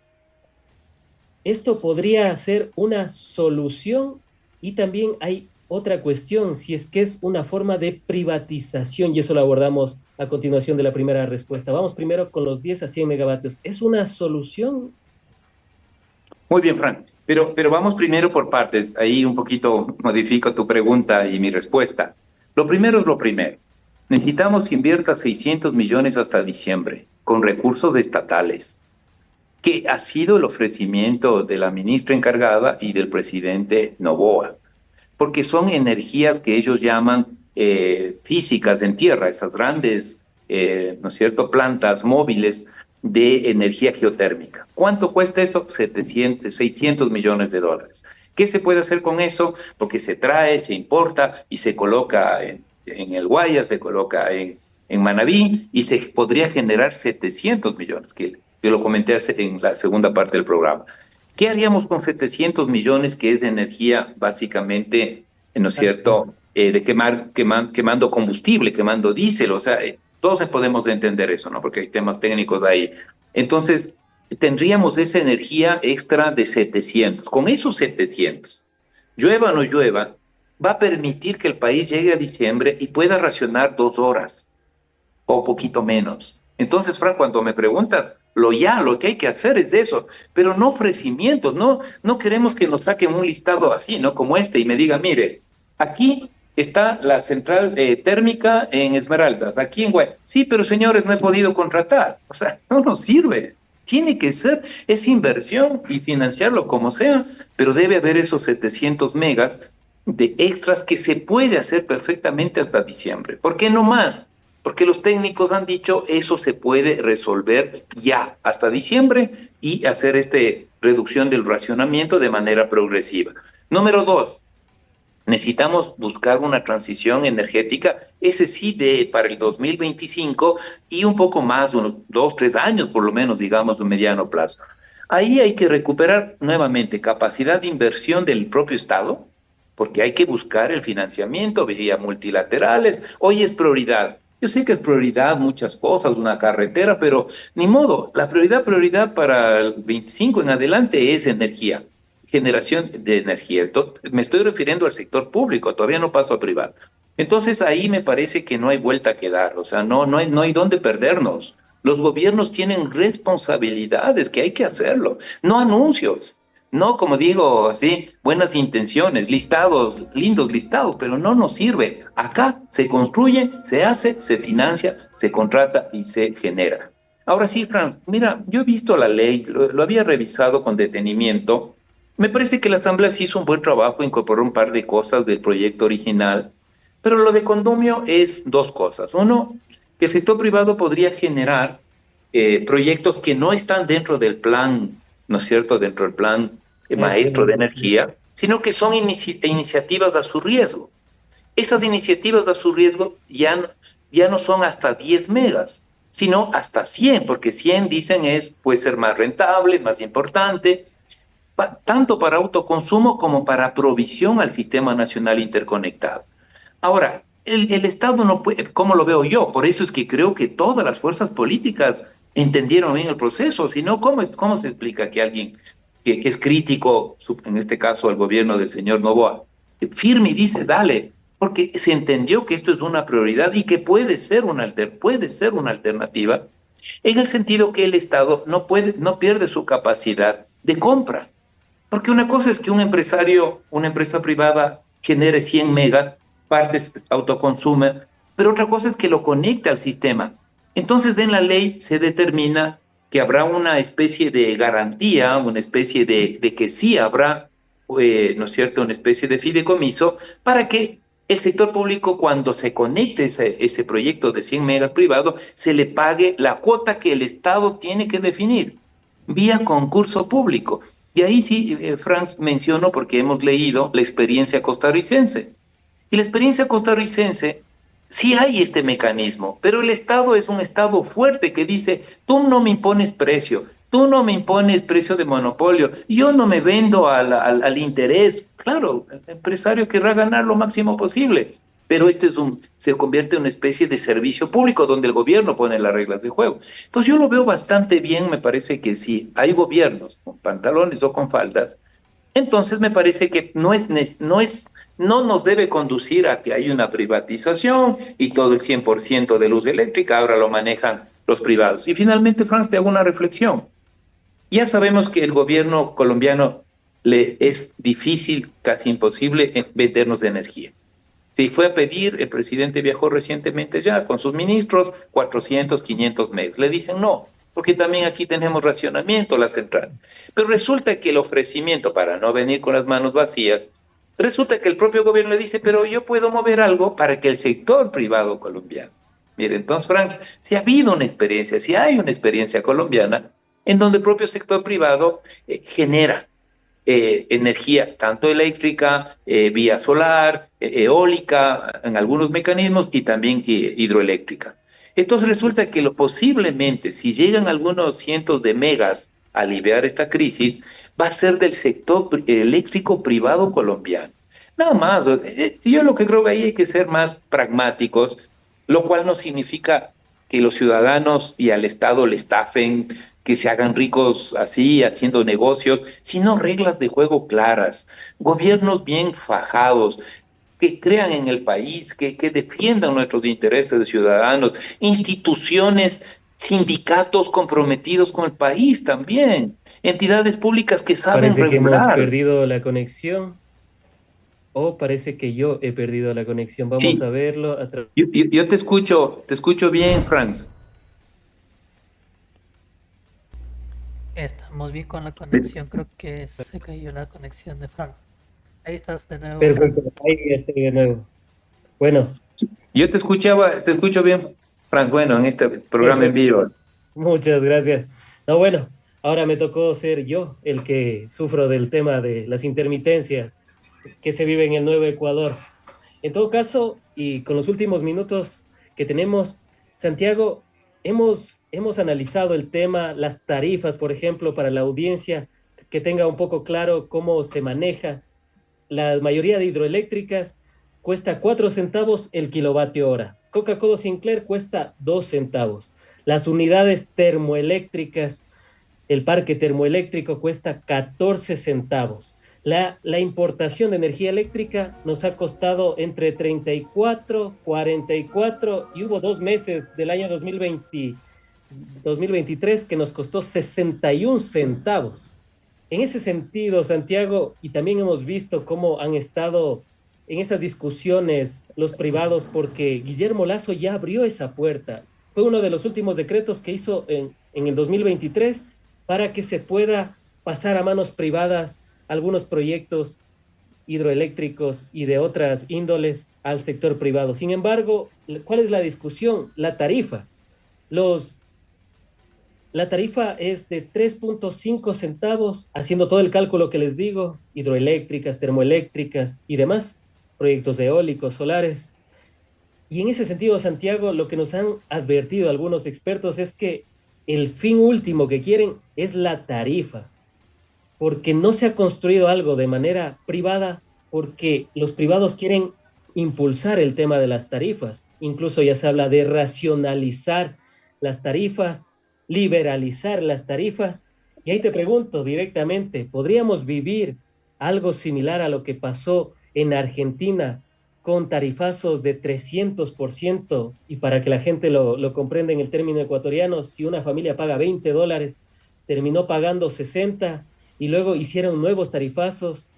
Esto podría ser una solución y también hay otra cuestión, si es que es una forma de privatización y eso lo abordamos a continuación de la primera respuesta. Vamos primero con los 10 a 100 megavatios. ¿Es una solución? Muy bien, Frank. Pero vamos primero por partes. Ahí un poquito modifico tu pregunta y mi respuesta. Lo primero es lo primero. Necesitamos que invierta 600 millones hasta diciembre con recursos estatales, que ha sido el ofrecimiento de la ministra encargada y del presidente Noboa, porque son energías que ellos llaman físicas en tierra, esas grandes, ¿no es cierto?, plantas móviles de energía geotérmica. ¿Cuánto cuesta eso? 600 millones de dólares. ¿Qué se puede hacer con eso? Porque se trae, se importa y se coloca en el Guaya, se coloca en Manabí y se podría generar 700 millones, que yo lo comenté en la segunda parte del programa. ¿Qué haríamos con 700 millones, que es de energía básicamente, ¿no es cierto?, de quemando combustible, quemando diésel, o sea, todos podemos entender eso, ¿no? Porque hay temas técnicos ahí. Entonces, tendríamos esa energía extra de 700. Con esos 700, llueva o no llueva, va a permitir que el país llegue a diciembre y pueda racionar 2 horas o poquito menos. Entonces, Frank, cuando me preguntas, lo que hay que hacer es eso, pero no ofrecimientos, no queremos que nos saquen un listado así, ¿no? Como este y me digan, mire, aquí está la central térmica en Esmeraldas, aquí en Guay. Sí, pero señores, no he podido contratar, o sea, no nos sirve. Tiene que ser esa inversión y financiarlo como sea, pero debe haber esos 700 megas de extras que se puede hacer perfectamente hasta diciembre. ¿Por qué no más? Porque los técnicos han dicho eso se puede resolver ya hasta diciembre y hacer esta reducción del racionamiento de manera progresiva. Número dos, necesitamos buscar una transición energética, ese sí para el 2025 y un poco más, unos 2, 3 años por lo menos, digamos, de mediano plazo. Ahí hay que recuperar nuevamente capacidad de inversión del propio Estado, porque hay que buscar el financiamiento vía multilaterales. Hoy es prioridad. Yo sé que es prioridad muchas cosas, una carretera, pero ni modo, la prioridad para el 25 en adelante es energía, generación de energía. Me estoy refiriendo al sector público, todavía no paso a privado. Entonces ahí me parece que no hay vuelta que dar, o sea, no hay dónde perdernos. Los gobiernos tienen responsabilidades que hay que hacerlo, no anuncios. No, como digo, así, buenas intenciones, listados, lindos listados, pero no nos sirve. Acá se construye, se hace, se financia, se contrata y se genera. Ahora sí, Fran, mira, yo he visto la ley, lo había revisado con detenimiento. Me parece que la Asamblea sí hizo un buen trabajo, incorporó un par de cosas del proyecto original, pero lo de condomio es dos cosas. Uno, que el sector privado podría generar proyectos que no están dentro del plan, ¿no es cierto?, dentro del plan maestro de energía, sino que son iniciativas a su riesgo. Esas iniciativas a su riesgo ya ya no son hasta 10 megas, sino hasta 100, porque 100 dicen puede ser más rentable, más importante, tanto para autoconsumo como para provisión al Sistema Nacional Interconectado. Ahora, el Estado no puede, ¿cómo lo veo yo? Por eso es que creo que todas las fuerzas políticas entendieron bien el proceso, si no, ¿cómo se explica que alguien que es crítico, en este caso el gobierno del señor Noboa, firme y dice, dale, porque se entendió que esto es una prioridad y que puede ser una alternativa, en el sentido que el Estado no pierde su capacidad de compra. Porque una cosa es que un empresario, una empresa privada genere 100 megas, partes autoconsume, pero otra cosa es que lo conecte al sistema. Entonces, en la ley se determina que habrá una especie de garantía, una especie de que sí habrá, ¿no es cierto?, una especie de fideicomiso para que el sector público, cuando se conecte ese proyecto de 100 megas privado, se le pague la cuota que el Estado tiene que definir vía concurso público. Y ahí sí, Franz mencionó, porque hemos leído la experiencia costarricense. Y la experiencia costarricense, sí hay este mecanismo, pero el Estado es un Estado fuerte que dice, tú no me impones precio, tú no me impones precio de monopolio, yo no me vendo al interés. Claro, el empresario querrá ganar lo máximo posible, pero se convierte en una especie de servicio público donde el gobierno pone las reglas de juego. Entonces yo lo veo bastante bien, me parece que si hay gobiernos con pantalones o con faldas, entonces me parece que no nos debe conducir a que hay una privatización y todo el 100% de luz eléctrica ahora lo manejan los privados. Y finalmente, Franz, te hago una reflexión. Ya sabemos que el gobierno colombiano le es difícil, casi imposible, vendernos de energía. Si fue a pedir, el presidente viajó recientemente ya con sus ministros, 400, 500 megas. Le dicen no, porque también aquí tenemos racionamiento, la central. Pero resulta que el ofrecimiento, para no venir con las manos vacías, resulta que el propio gobierno le dice, pero yo puedo mover algo para que el sector privado colombiano. Mire, entonces, Franz, si ha habido una experiencia, si hay una experiencia colombiana, en donde el propio sector privado genera energía tanto eléctrica, vía solar, eólica, en algunos mecanismos y también hidroeléctrica. Entonces resulta que posiblemente, si llegan algunos cientos de megas a aliviar esta crisis, va a ser del sector eléctrico privado colombiano. Nada más, yo lo que creo que ahí hay que ser más pragmáticos, lo cual no significa que los ciudadanos y al Estado le estafen, que se hagan ricos así, haciendo negocios, sino reglas de juego claras, gobiernos bien fajados, que crean en el país, que defiendan nuestros intereses de ciudadanos, instituciones, sindicatos comprometidos con el país también, entidades públicas que saben Parece que hemos regular. perdido la conexión, o parece que yo he perdido la conexión. Vamos Sí, a verlo yo te escucho bien, Franz. Estamos bien con la conexión, creo que se cayó la conexión de Frank. Ahí estás de nuevo, Frank. Perfecto, ahí estoy de nuevo. Bueno, Yo te escucho bien, Franz, bueno, en este programa en perfecto. vivo. Muchas gracias. No, bueno, ahora me tocó ser yo el que sufro del tema de las intermitencias que se vive en el Nuevo Ecuador. En todo caso, y con los últimos minutos que tenemos, Santiago, hemos analizado el tema, las tarifas, por ejemplo, para la audiencia, que tenga un poco claro cómo se maneja. La mayoría de hidroeléctricas cuesta 4 centavos el kilovatio hora. Coca-Cola Sinclair cuesta 2 centavos. Las unidades termoeléctricas, el parque termoeléctrico cuesta 14 centavos. La importación de energía eléctrica nos ha costado entre 34, 44 y hubo 2 meses del año 2023 que nos costó 61 centavos. En ese sentido, Santiago, y también hemos visto cómo han estado en esas discusiones los privados, porque Guillermo Lazo ya abrió esa puerta. Fue uno de los últimos decretos que hizo en el 2023 para que se pueda pasar a manos privadas algunos proyectos hidroeléctricos y de otras índoles al sector privado. Sin embargo, ¿cuál es la discusión? La tarifa. Los la tarifa es de 3.5 centavos, haciendo todo el cálculo que les digo, hidroeléctricas, termoeléctricas y demás, proyectos eólicos, solares. Y en ese sentido, Santiago, lo que nos han advertido algunos expertos es que el fin último que quieren es la tarifa, porque no se ha construido algo de manera privada, porque los privados quieren impulsar el tema de las tarifas. Incluso ya se habla de racionalizar las tarifas, liberalizar las tarifas. Y ahí te pregunto directamente, ¿podríamos vivir algo similar a lo que pasó en Argentina con tarifazos de 300%? Y para que la gente lo comprenda en el término ecuatoriano, si una familia paga $20, terminó pagando 60 y luego hicieron nuevos tarifazos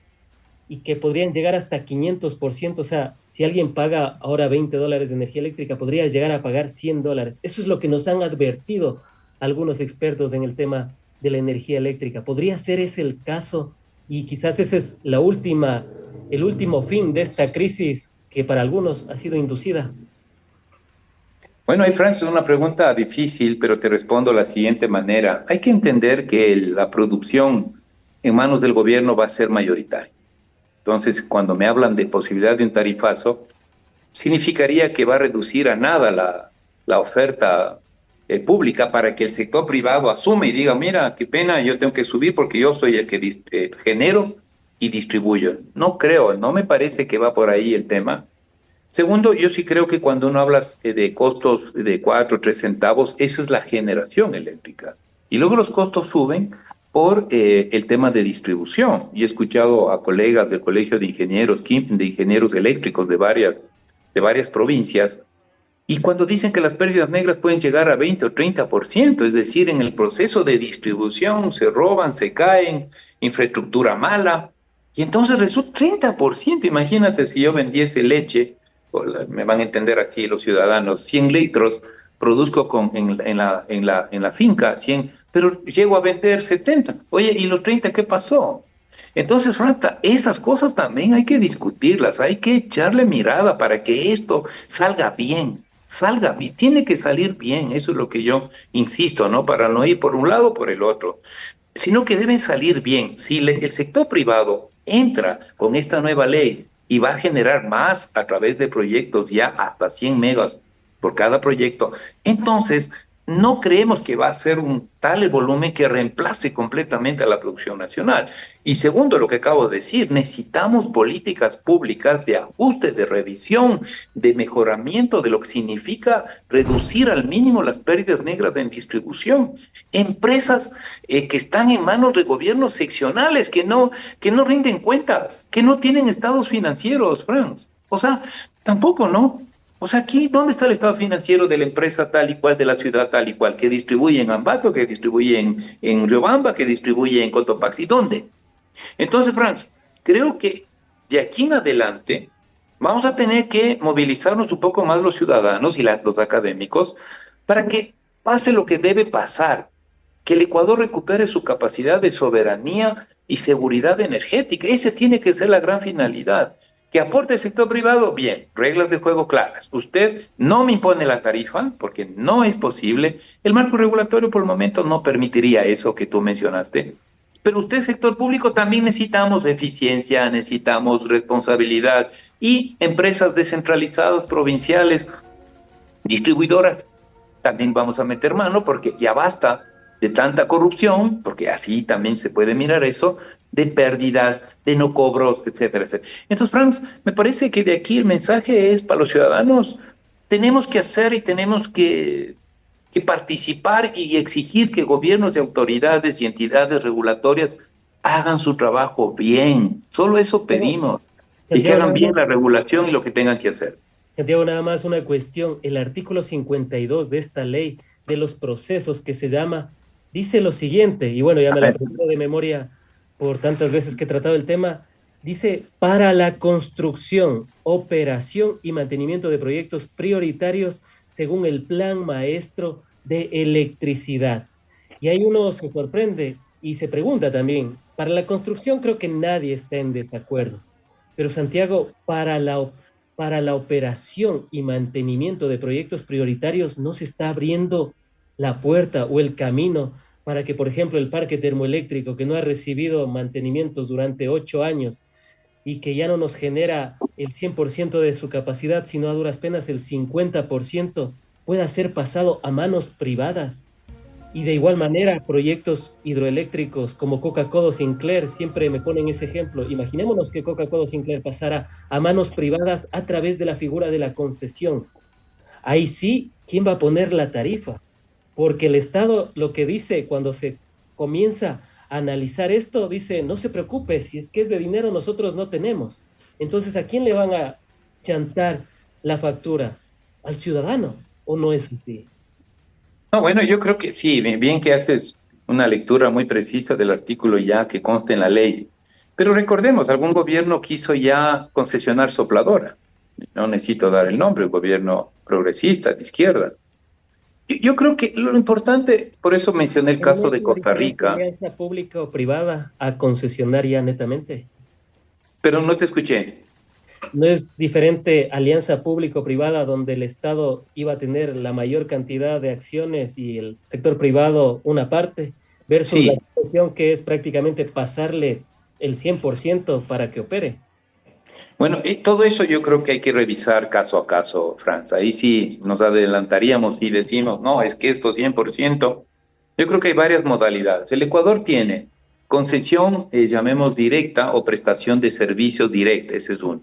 y que podrían llegar hasta 500%. O sea, si alguien paga ahora $20 de energía eléctrica, podría llegar a pagar $100. Eso es lo que nos han advertido algunos expertos en el tema de la energía eléctrica. Podría ser ese el caso y quizás ese es el último fin de esta crisis que para algunos ha sido inducida. Bueno, ahí, Francis, es una pregunta difícil, pero te respondo de la siguiente manera. Hay que entender que la producción en manos del gobierno va a ser mayoritaria. Entonces, cuando me hablan de posibilidad de un tarifazo, significaría que va a reducir a nada la oferta pública para que el sector privado asume y diga, mira, qué pena, yo tengo que subir porque yo soy el que genero y distribuyo. No creo, no me parece que va por ahí el tema. Segundo, yo sí creo que cuando uno habla de costos de 4 o 3 centavos, eso es la generación eléctrica. Y luego los costos suben por el tema de distribución. Y he escuchado a colegas del Colegio de Ingenieros, de Ingenieros Eléctricos de varias provincias, y cuando dicen que las pérdidas negras pueden llegar a 20 o 30%, es decir, en el proceso de distribución se roban, se caen, infraestructura mala, y entonces resulta 30%. Imagínate si yo vendiese leche, me van a entender así los ciudadanos, 100 litros, produzco en la finca 100, pero llego a vender 70. Oye, ¿y los 30 qué pasó? Entonces, Franta, esas cosas también hay que discutirlas, hay que echarle mirada para que esto salga bien, tiene que salir bien, eso es lo que yo insisto, ¿no? Para no ir por un lado o por el otro, sino que deben salir bien. Si el sector privado entra con esta nueva ley y va a generar más a través de proyectos ya hasta 100 megas por cada proyecto, entonces no creemos que va a ser un tal el volumen que reemplace completamente a la producción nacional. Y segundo, lo que acabo de decir, necesitamos políticas públicas de ajuste, de revisión, de mejoramiento de lo que significa reducir al mínimo las pérdidas negras en distribución. Empresas que están en manos de gobiernos seccionales que no rinden cuentas, que no tienen estados financieros, Franz. O sea, tampoco, ¿no? O sea, aquí, ¿dónde está el estado financiero de la empresa tal y cual, de la ciudad tal y cual, que distribuye en Ambato, que distribuye en Riobamba, que distribuye en Cotopaxi? ¿Dónde? Entonces, Franz, creo que de aquí en adelante vamos a tener que movilizarnos un poco más los ciudadanos y los académicos para que pase lo que debe pasar, que el Ecuador recupere su capacidad de soberanía y seguridad energética. Esa tiene que ser la gran finalidad. Que aporte el sector privado, bien, reglas de juego claras. Usted no me impone la tarifa porque no es posible. El marco regulatorio por el momento no permitiría eso que tú mencionaste. Pero usted, sector público, también necesitamos eficiencia, necesitamos responsabilidad y empresas descentralizadas, provinciales, distribuidoras, también vamos a meter mano porque ya basta de tanta corrupción, porque así también se puede mirar eso, de pérdidas, de no cobros, etcétera, etcétera. Entonces, Franz, me parece que de aquí el mensaje es para los ciudadanos, tenemos que hacer y tenemos que participar y exigir que gobiernos y autoridades y entidades regulatorias hagan su trabajo bien. Solo eso Santiago, pedimos, y que Santiago, hagan nada bien la más. regulación y lo que tengan que hacer. Santiago, nada más una cuestión. El artículo 52 de esta ley de los procesos que se llama, dice lo siguiente, y bueno, ya A me la ver, aprendí de memoria por tantas veces que he tratado el tema, dice, para la construcción, operación y mantenimiento de proyectos prioritarios según el plan maestro de electricidad. Y ahí uno se sorprende y se pregunta también, para la construcción creo que nadie está en desacuerdo, pero Santiago, para la operación y mantenimiento de proyectos prioritarios no se está abriendo la puerta o el camino para que, por ejemplo, el parque termoeléctrico que no ha recibido mantenimientos durante 8 años y que ya no nos genera el 100% de su capacidad, sino a duras penas el 50%, pueda ser pasado a manos privadas. Y de igual manera, proyectos hidroeléctricos como Coca-Cola Sinclair, siempre me ponen ese ejemplo. Imaginémonos que Coca-Cola Sinclair pasara a manos privadas a través de la figura de la concesión. Ahí sí, ¿quién va a poner la tarifa? Porque el Estado lo que dice cuando se comienza a analizar esto, dice, no se preocupe, si es que es de dinero nosotros no tenemos. Entonces, ¿a quién le van a chantar la factura? ¿Al ciudadano? ¿O no es así? No, bueno, yo creo que sí, bien que haces una lectura muy precisa del artículo ya que consta en la ley. Pero recordemos, algún gobierno quiso ya concesionar sopladora. No necesito dar el nombre, un gobierno progresista, de izquierda. Yo creo que lo importante, por eso mencioné el Pero no caso es de una Costa diferencia de Rica, alianza pública o privada a concesionaria netamente. pero no te escuché. No es diferente alianza público-privada donde el Estado iba a tener la mayor cantidad de acciones y el sector privado una parte, versus la Sí, concesión que es prácticamente pasarle el 100% para que opere. bueno, todo eso yo creo que hay que revisar caso a caso, Franz. Ahí sí nos adelantaríamos y decimos, no, es que esto 100%. Yo creo que hay varias modalidades. El Ecuador tiene concesión, llamemos directa, o prestación de servicios directa, ese es uno.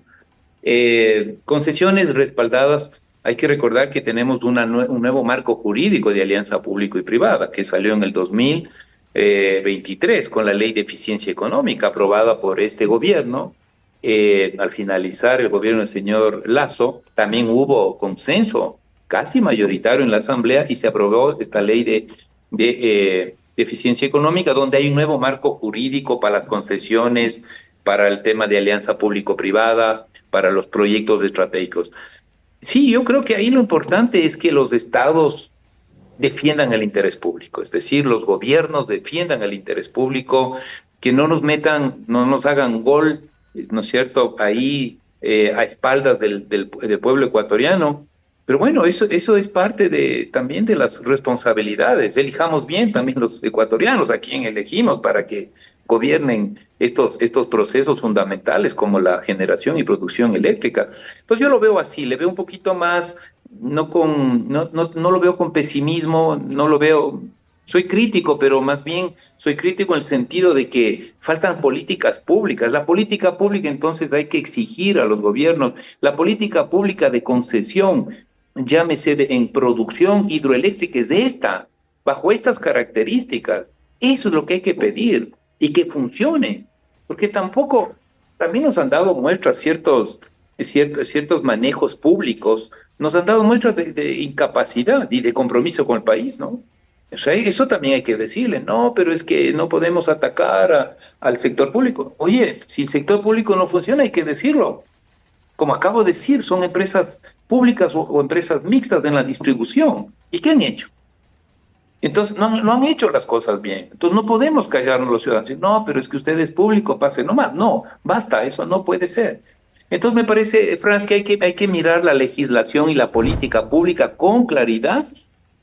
Concesiones respaldadas, hay que recordar que tenemos un nuevo marco jurídico de alianza público y privada que salió en el 2023 con la Ley de Eficiencia Económica aprobada por este gobierno. Al finalizar el gobierno del señor Lazo, también hubo consenso casi mayoritario en la Asamblea y se aprobó esta ley de eficiencia económica, donde hay un nuevo marco jurídico para las concesiones, para el tema de alianza público-privada, para los proyectos estratégicos. Sí, yo creo que ahí lo importante es que los estados defiendan el interés público, es decir, los gobiernos defiendan el interés público, que no nos metan, no nos hagan gol, ¿no es cierto?, ahí a espaldas del pueblo ecuatoriano. Pero bueno, eso es parte también de las responsabilidades. Elijamos bien también los ecuatorianos a quien elegimos para que gobiernen estos procesos fundamentales como la generación y producción eléctrica. Pues yo lo veo así, le veo un poquito más no lo veo con pesimismo, no lo veo, soy crítico, pero más bien soy crítico en el sentido de que faltan políticas públicas. La política pública entonces hay que exigir a los gobiernos, la política pública de concesión, llámese en producción hidroeléctrica, es esta, bajo estas características. Eso es lo que hay que pedir y que funcione, porque también nos han dado muestras ciertos manejos públicos nos han dado muestras de incapacidad y de compromiso con el país, ¿no? O sea, eso también hay que decirle, no, pero es que no podemos atacar al sector público. Oye, si el sector público no funciona, hay que decirlo. Como acabo de decir, son empresas públicas o empresas mixtas en la distribución. ¿Y qué han hecho? Entonces, no han hecho las cosas bien. Entonces, no podemos callarnos los ciudadanos. No, pero es que usted es público, pase nomás. No, basta, eso no puede ser. Entonces, me parece, Franz, que hay que mirar la legislación y la política pública con claridad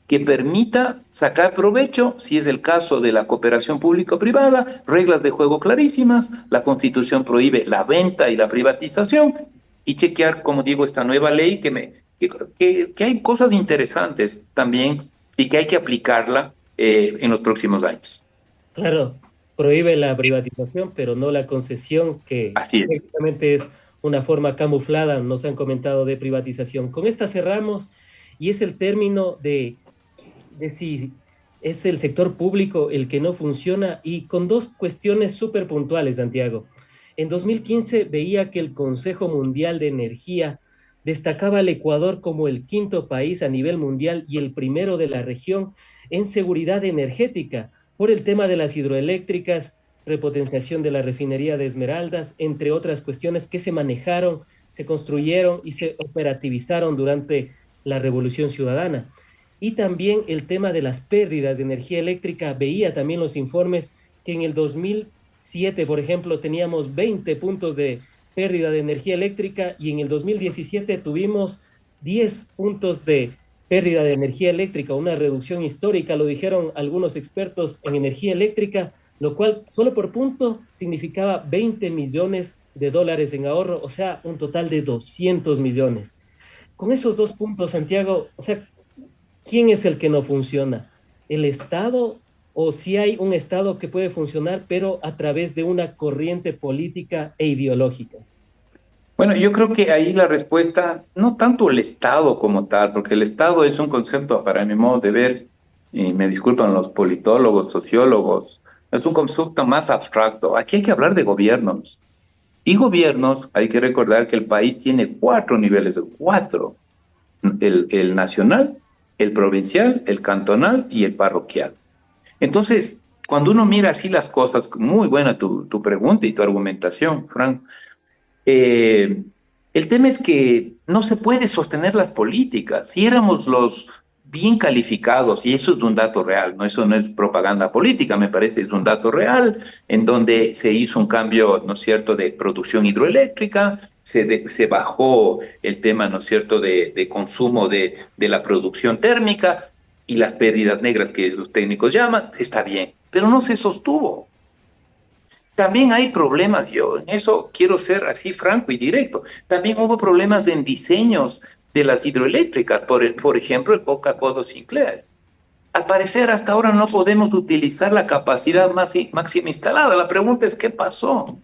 que permita sacar provecho, si es el caso de la cooperación público-privada, reglas de juego clarísimas, la Constitución prohíbe la venta y la privatización, y chequear, como digo, esta nueva ley que hay cosas interesantes también y que hay que aplicarla en los próximos años. Claro, prohíbe la privatización, pero no la concesión, que Así es. prácticamente es una forma camuflada, nos han comentado, de privatización. Con esta cerramos y es el término de si es el sector público el que no funciona y con dos cuestiones súper puntuales, Santiago. En 2015 veía que el Consejo Mundial de Energía destacaba al Ecuador como el quinto país a nivel mundial y el primero de la región en seguridad energética por el tema de las hidroeléctricas, repotenciación de la refinería de Esmeraldas, entre otras cuestiones que se manejaron, se construyeron y se operativizaron durante la Revolución Ciudadana. Y también el tema de las pérdidas de energía eléctrica. Veía también los informes que en el 2007, por ejemplo, teníamos 20 puntos de pérdida de energía eléctrica y en el 2017 tuvimos 10 puntos de pérdida de energía eléctrica, una reducción histórica, lo dijeron algunos expertos en energía eléctrica, lo cual solo por punto significaba 20 millones de dólares en ahorro, o sea, un total de 200 millones. Con esos dos puntos, Santiago, o sea, ¿quién es el que no funciona? ¿El Estado o si hay un Estado que puede funcionar, pero a través de una corriente política e ideológica? Bueno, yo creo que ahí la respuesta, no tanto el Estado como tal, porque el Estado es un concepto, para mi modo de ver, y me disculpan los politólogos, sociólogos, es un concepto más abstracto. Aquí hay que hablar de gobiernos. Y gobiernos, hay que recordar que el país tiene cuatro niveles, cuatro: el nacional, el provincial, el cantonal y el parroquial. Entonces, cuando uno mira así las cosas, muy buena tu pregunta y tu argumentación, Frank. Eh, el tema es que no se puede sostener las políticas. Si éramos los bien calificados, y eso es un dato real, no, eso no es propaganda política, me parece, es un dato real, en donde se hizo un cambio, ¿no es cierto?, de producción hidroeléctrica, se bajó el tema, ¿no es cierto?, de consumo de la producción térmica y las pérdidas negras que los técnicos llaman, está bien, pero no se sostuvo. También hay problemas, yo en eso quiero ser así franco y directo. También hubo problemas en diseños de las hidroeléctricas, por ejemplo, el Coca-Cola Sinclair. Al parecer, hasta ahora no podemos utilizar la capacidad máxima instalada. La pregunta es, ¿qué pasó?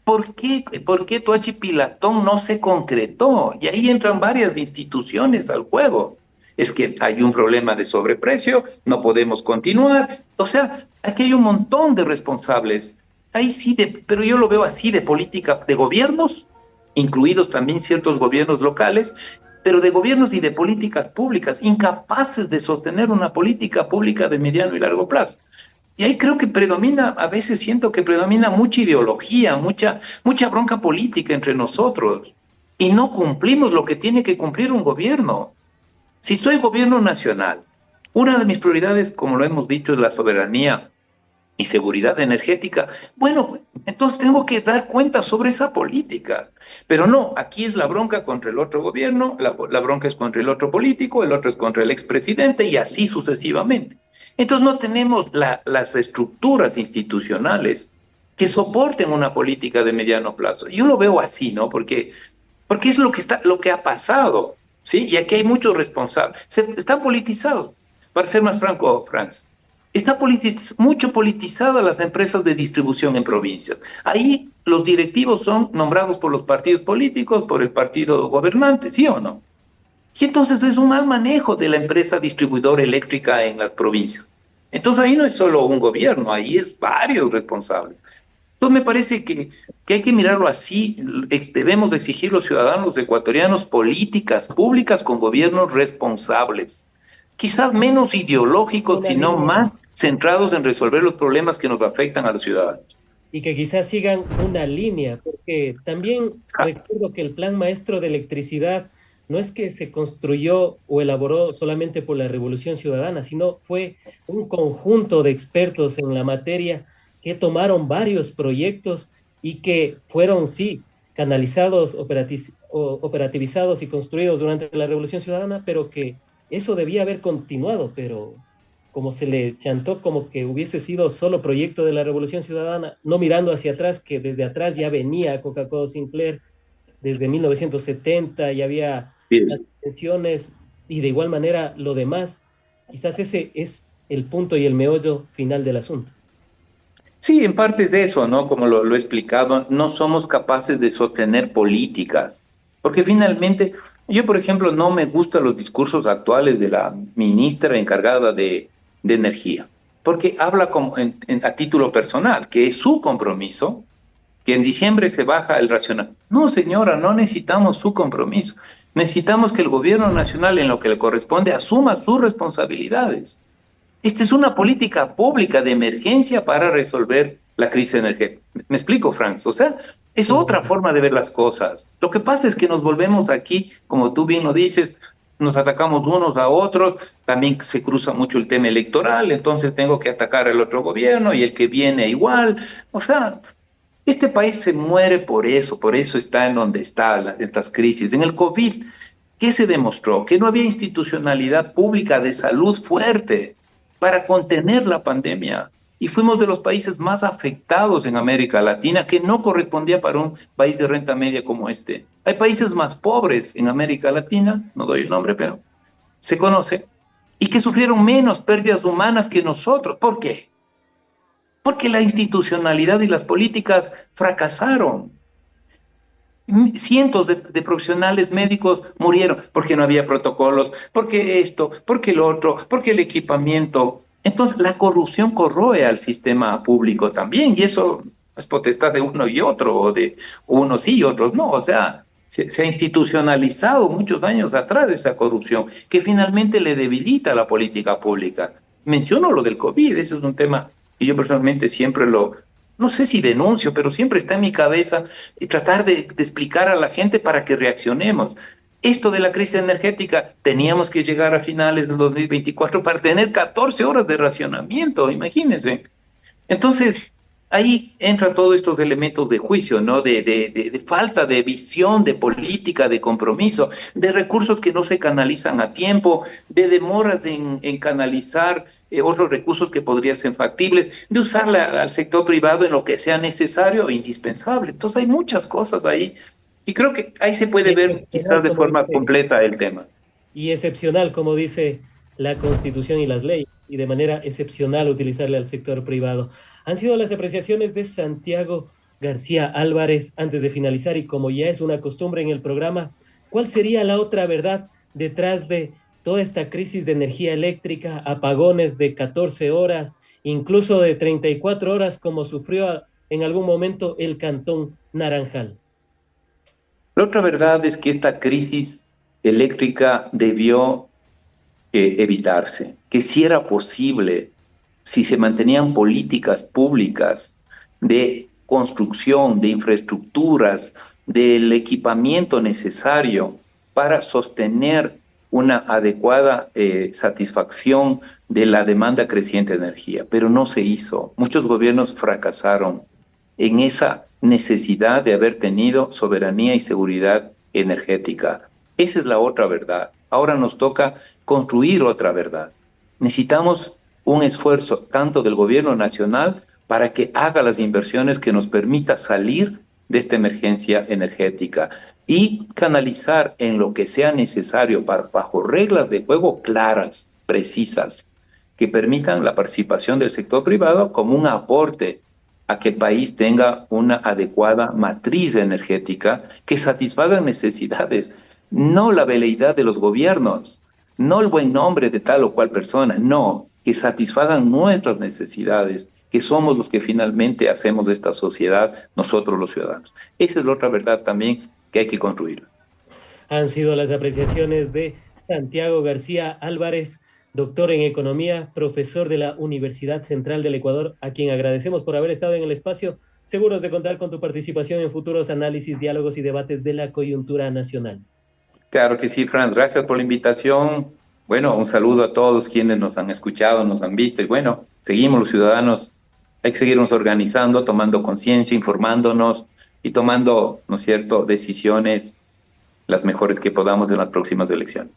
¿Por qué Toachi-Pilatón no se concretó? Y ahí entran varias instituciones al juego. Es que hay un problema de sobreprecio, no podemos continuar. O sea, aquí hay un montón de responsables. Ahí sí, pero yo lo veo así de política de gobiernos, incluidos también ciertos gobiernos locales, pero de gobiernos y de políticas públicas, incapaces de sostener una política pública de mediano y largo plazo. Y ahí creo que predomina, a veces siento que predomina mucha ideología, mucha bronca política entre nosotros. Y no cumplimos lo que tiene que cumplir un gobierno. Si soy gobierno nacional, una de mis prioridades, como lo hemos dicho, es la soberanía y seguridad energética. Bueno, entonces tengo que dar cuenta sobre esa política. Pero no, aquí es la bronca contra el otro gobierno, la bronca es contra el otro político, el otro es contra el expresidente y así sucesivamente. Entonces no tenemos las estructuras institucionales que soporten una política de mediano plazo. Yo lo veo así, ¿no? Porque es lo que ha pasado, ¿sí? Y aquí hay muchos responsables. Están politizados. Para ser más franco, Franz, está mucho politizadas las empresas de distribución en provincias. Ahí los directivos son nombrados por los partidos políticos, por el partido gobernante, ¿sí o no? Y entonces es un mal manejo de la empresa distribuidora eléctrica en las provincias. Entonces ahí no es solo un gobierno, ahí es varios responsables. Entonces me parece que hay que mirarlo así. Debemos de exigir los ciudadanos ecuatorianos políticas públicas con gobiernos responsables, quizás menos ideológicos, Una sino línea más centrados en resolver los problemas que nos afectan a los ciudadanos. y que quizás sigan una línea, porque también recuerdo que el Plan Maestro de Electricidad no es que se construyó o elaboró solamente por la Revolución Ciudadana, sino fue un conjunto de expertos en la materia que tomaron varios proyectos y que fueron, sí, canalizados, operativizados y construidos durante la Revolución Ciudadana, pero que eso debía haber continuado, pero como se le chantó como que hubiese sido solo proyecto de la Revolución Ciudadana, no mirando hacia atrás, que desde atrás ya venía Coca-Cola Sinclair, desde 1970 ya había Sí, las tensiones y de igual manera lo demás, quizás ese es el punto y el meollo final del asunto. sí, en parte es eso, ¿no? Como lo he explicado, no somos capaces de sostener políticas, porque finalmente, yo por ejemplo no me gustan los discursos actuales de la ministra encargada de energía, porque habla como a título personal, que es su compromiso, que en diciembre se baja el racional. No, señora, no necesitamos su compromiso. Necesitamos que el gobierno nacional, en lo que le corresponde, asuma sus responsabilidades. Esta es una política pública de emergencia para resolver la crisis energética. ¿Me explico, Franz? O sea, es otra forma de ver las cosas. Lo que pasa es que nos volvemos aquí, como tú bien lo dices, nos atacamos unos a otros, también se cruza mucho el tema electoral, entonces tengo que atacar al otro gobierno y el que viene igual. O sea, este país se muere por eso está en donde está, estas crisis. En el COVID, ¿qué se demostró? Que no había institucionalidad pública de salud fuerte para contener la pandemia. y fuimos de los países más afectados en América Latina, que no correspondía para un país de renta media como este. Hay países más pobres en América Latina, no doy el nombre, pero se conoce, y que sufrieron menos pérdidas humanas que nosotros. ¿Por qué? Porque la institucionalidad y las políticas fracasaron. Cientos de profesionales médicos murieron porque no había protocolos, porque esto, porque lo otro, porque el equipamiento. Entonces, la corrupción corroe al sistema público también, y eso es potestad de uno y otro, o de unos sí y otros no. O sea, se ha institucionalizado muchos años atrás esa corrupción, que finalmente le debilita la política pública. Menciono lo del COVID, eso es un tema que yo personalmente siempre no sé si denuncio, pero siempre está en mi cabeza y tratar de explicar a la gente para que reaccionemos. Esto de la crisis energética, teníamos que llegar a finales del 2024 para tener 14 horas de racionamiento, imagínense. Entonces, ahí entran todos estos elementos de juicio, ¿no? De falta de visión, de política, de compromiso, de recursos que no se canalizan a tiempo, de demoras en canalizar otros recursos que podrían ser factibles, de usarla al sector privado en lo que sea necesario e indispensable. Entonces, hay muchas cosas ahí y creo que ahí se Y puede ver excepcional, quizás de como forma dice, completa el tema. y excepcional, como dice la Constitución y las leyes, y de manera excepcional utilizarle al sector privado. Han sido las apreciaciones de Santiago García Álvarez antes de finalizar, y como ya es una costumbre en el programa, ¿cuál sería la otra verdad detrás de toda esta crisis de energía eléctrica, apagones de 14 horas, incluso de 34 horas, como sufrió en algún momento el Cantón Naranjal? La otra verdad es que esta crisis eléctrica debió evitarse, que si era posible, si se mantenían políticas públicas de construcción, de infraestructuras, del equipamiento necesario para sostener una adecuada satisfacción de la demanda creciente de energía, pero no se hizo. Muchos gobiernos fracasaron en esa necesidad de haber tenido soberanía y seguridad energética. Esa es la otra verdad. Ahora nos toca construir otra verdad. Necesitamos un esfuerzo tanto del gobierno nacional para que haga las inversiones que nos permita salir de esta emergencia energética y canalizar en lo que sea necesario bajo reglas de juego claras, precisas, que permitan la participación del sector privado como un aporte a que el país tenga una adecuada matriz energética que satisfaga necesidades, no la veleidad de los gobiernos, no el buen nombre de tal o cual persona, no, que satisfagan nuestras necesidades, que somos los que finalmente hacemos de esta sociedad nosotros los ciudadanos. Esa es la otra verdad también que hay que construir. Han sido las apreciaciones de Santiago García Álvarez, doctor en economía, profesor de la Universidad Central del Ecuador, a quien agradecemos por haber estado en el espacio, seguros de contar con tu participación en futuros análisis, diálogos y debates de la coyuntura nacional. Claro que sí, Fran, gracias por la invitación. Bueno, un saludo a todos quienes nos han escuchado, nos han visto y bueno, seguimos los ciudadanos, hay que seguirnos organizando, tomando conciencia, informándonos y tomando, ¿no es cierto?, decisiones las mejores que podamos en las próximas elecciones.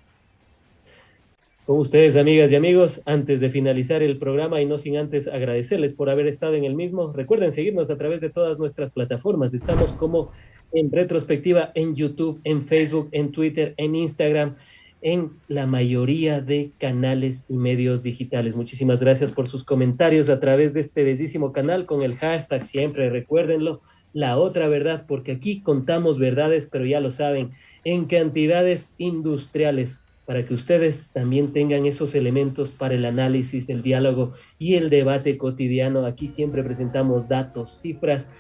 Con ustedes, amigas y amigos, antes de finalizar el programa y no sin antes agradecerles por haber estado en el mismo, recuerden seguirnos a través de todas nuestras plataformas. Estamos como en retrospectiva en YouTube, en Facebook, en Twitter, en Instagram, en la mayoría de canales y medios digitales. Muchísimas gracias por sus comentarios a través de este bellísimo canal con el hashtag siempre, recuérdenlo, la otra verdad, porque aquí contamos verdades, pero ya lo saben, en cantidades industriales para que ustedes también tengan esos elementos para el análisis, el diálogo y el debate cotidiano. Aquí siempre presentamos datos, cifras,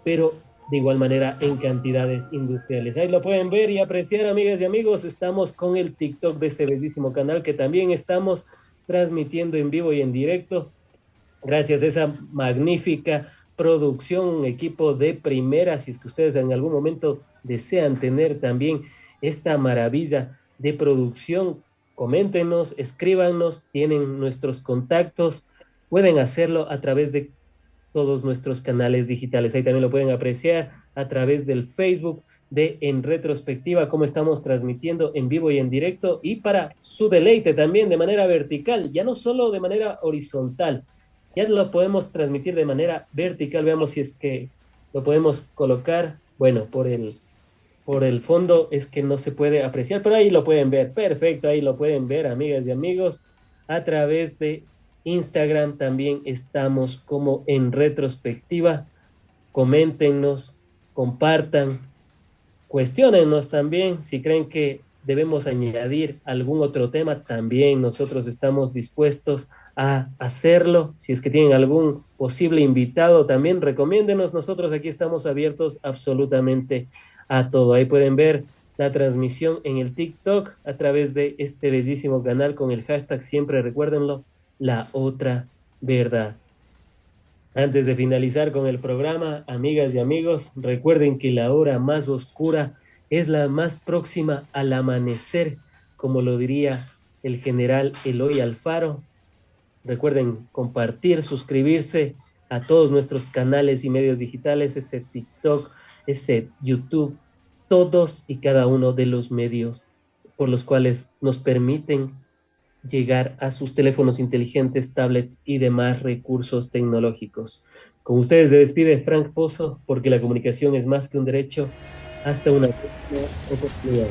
pero de igual manera en cantidades industriales. Ahí lo pueden ver y apreciar, amigas y amigos. Estamos con el TikTok de este bellísimo canal que también estamos transmitiendo en vivo y en directo. Gracias a esa magnífica producción, un equipo de primera, si es que ustedes en algún momento desean tener también esta maravilla de producción, coméntenos, escríbanos, tienen nuestros contactos, pueden hacerlo a través de todos nuestros canales digitales. Ahí también lo pueden apreciar a través del Facebook de En Retrospectiva, cómo estamos transmitiendo en vivo y en directo, y para su deleite también de manera vertical, ya no solo de manera horizontal, Ya lo podemos transmitir de manera vertical. Veamos si es que lo podemos colocar. Bueno, por el fondo es que no se puede apreciar, pero ahí lo pueden ver. Perfecto, ahí lo pueden ver, amigas y amigos. A través de Instagram también estamos como en retrospectiva. Coméntenos, compartan, cuestiónennos también si creen que debemos añadir algún otro tema, también nosotros estamos dispuestos a hacerlo. Si es que tienen algún posible invitado, también recomiéndenos. Nosotros aquí estamos abiertos absolutamente a todo. Ahí pueden ver la transmisión en el TikTok a través de este bellísimo canal con el hashtag, siempre recuérdenlo, la otra verdad. Antes de finalizar con el programa, amigas y amigos, recuerden que la hora más oscura es la más próxima al amanecer, como lo diría el general Eloy Alfaro. Recuerden compartir, suscribirse a todos nuestros canales y medios digitales, ese TikTok, ese YouTube, todos y cada uno de los medios por los cuales nos permiten llegar a sus teléfonos inteligentes, tablets y demás recursos tecnológicos. Con ustedes se despide Frank Pozo, porque la comunicación es más que un derecho. Hasta una próxima oportunidad.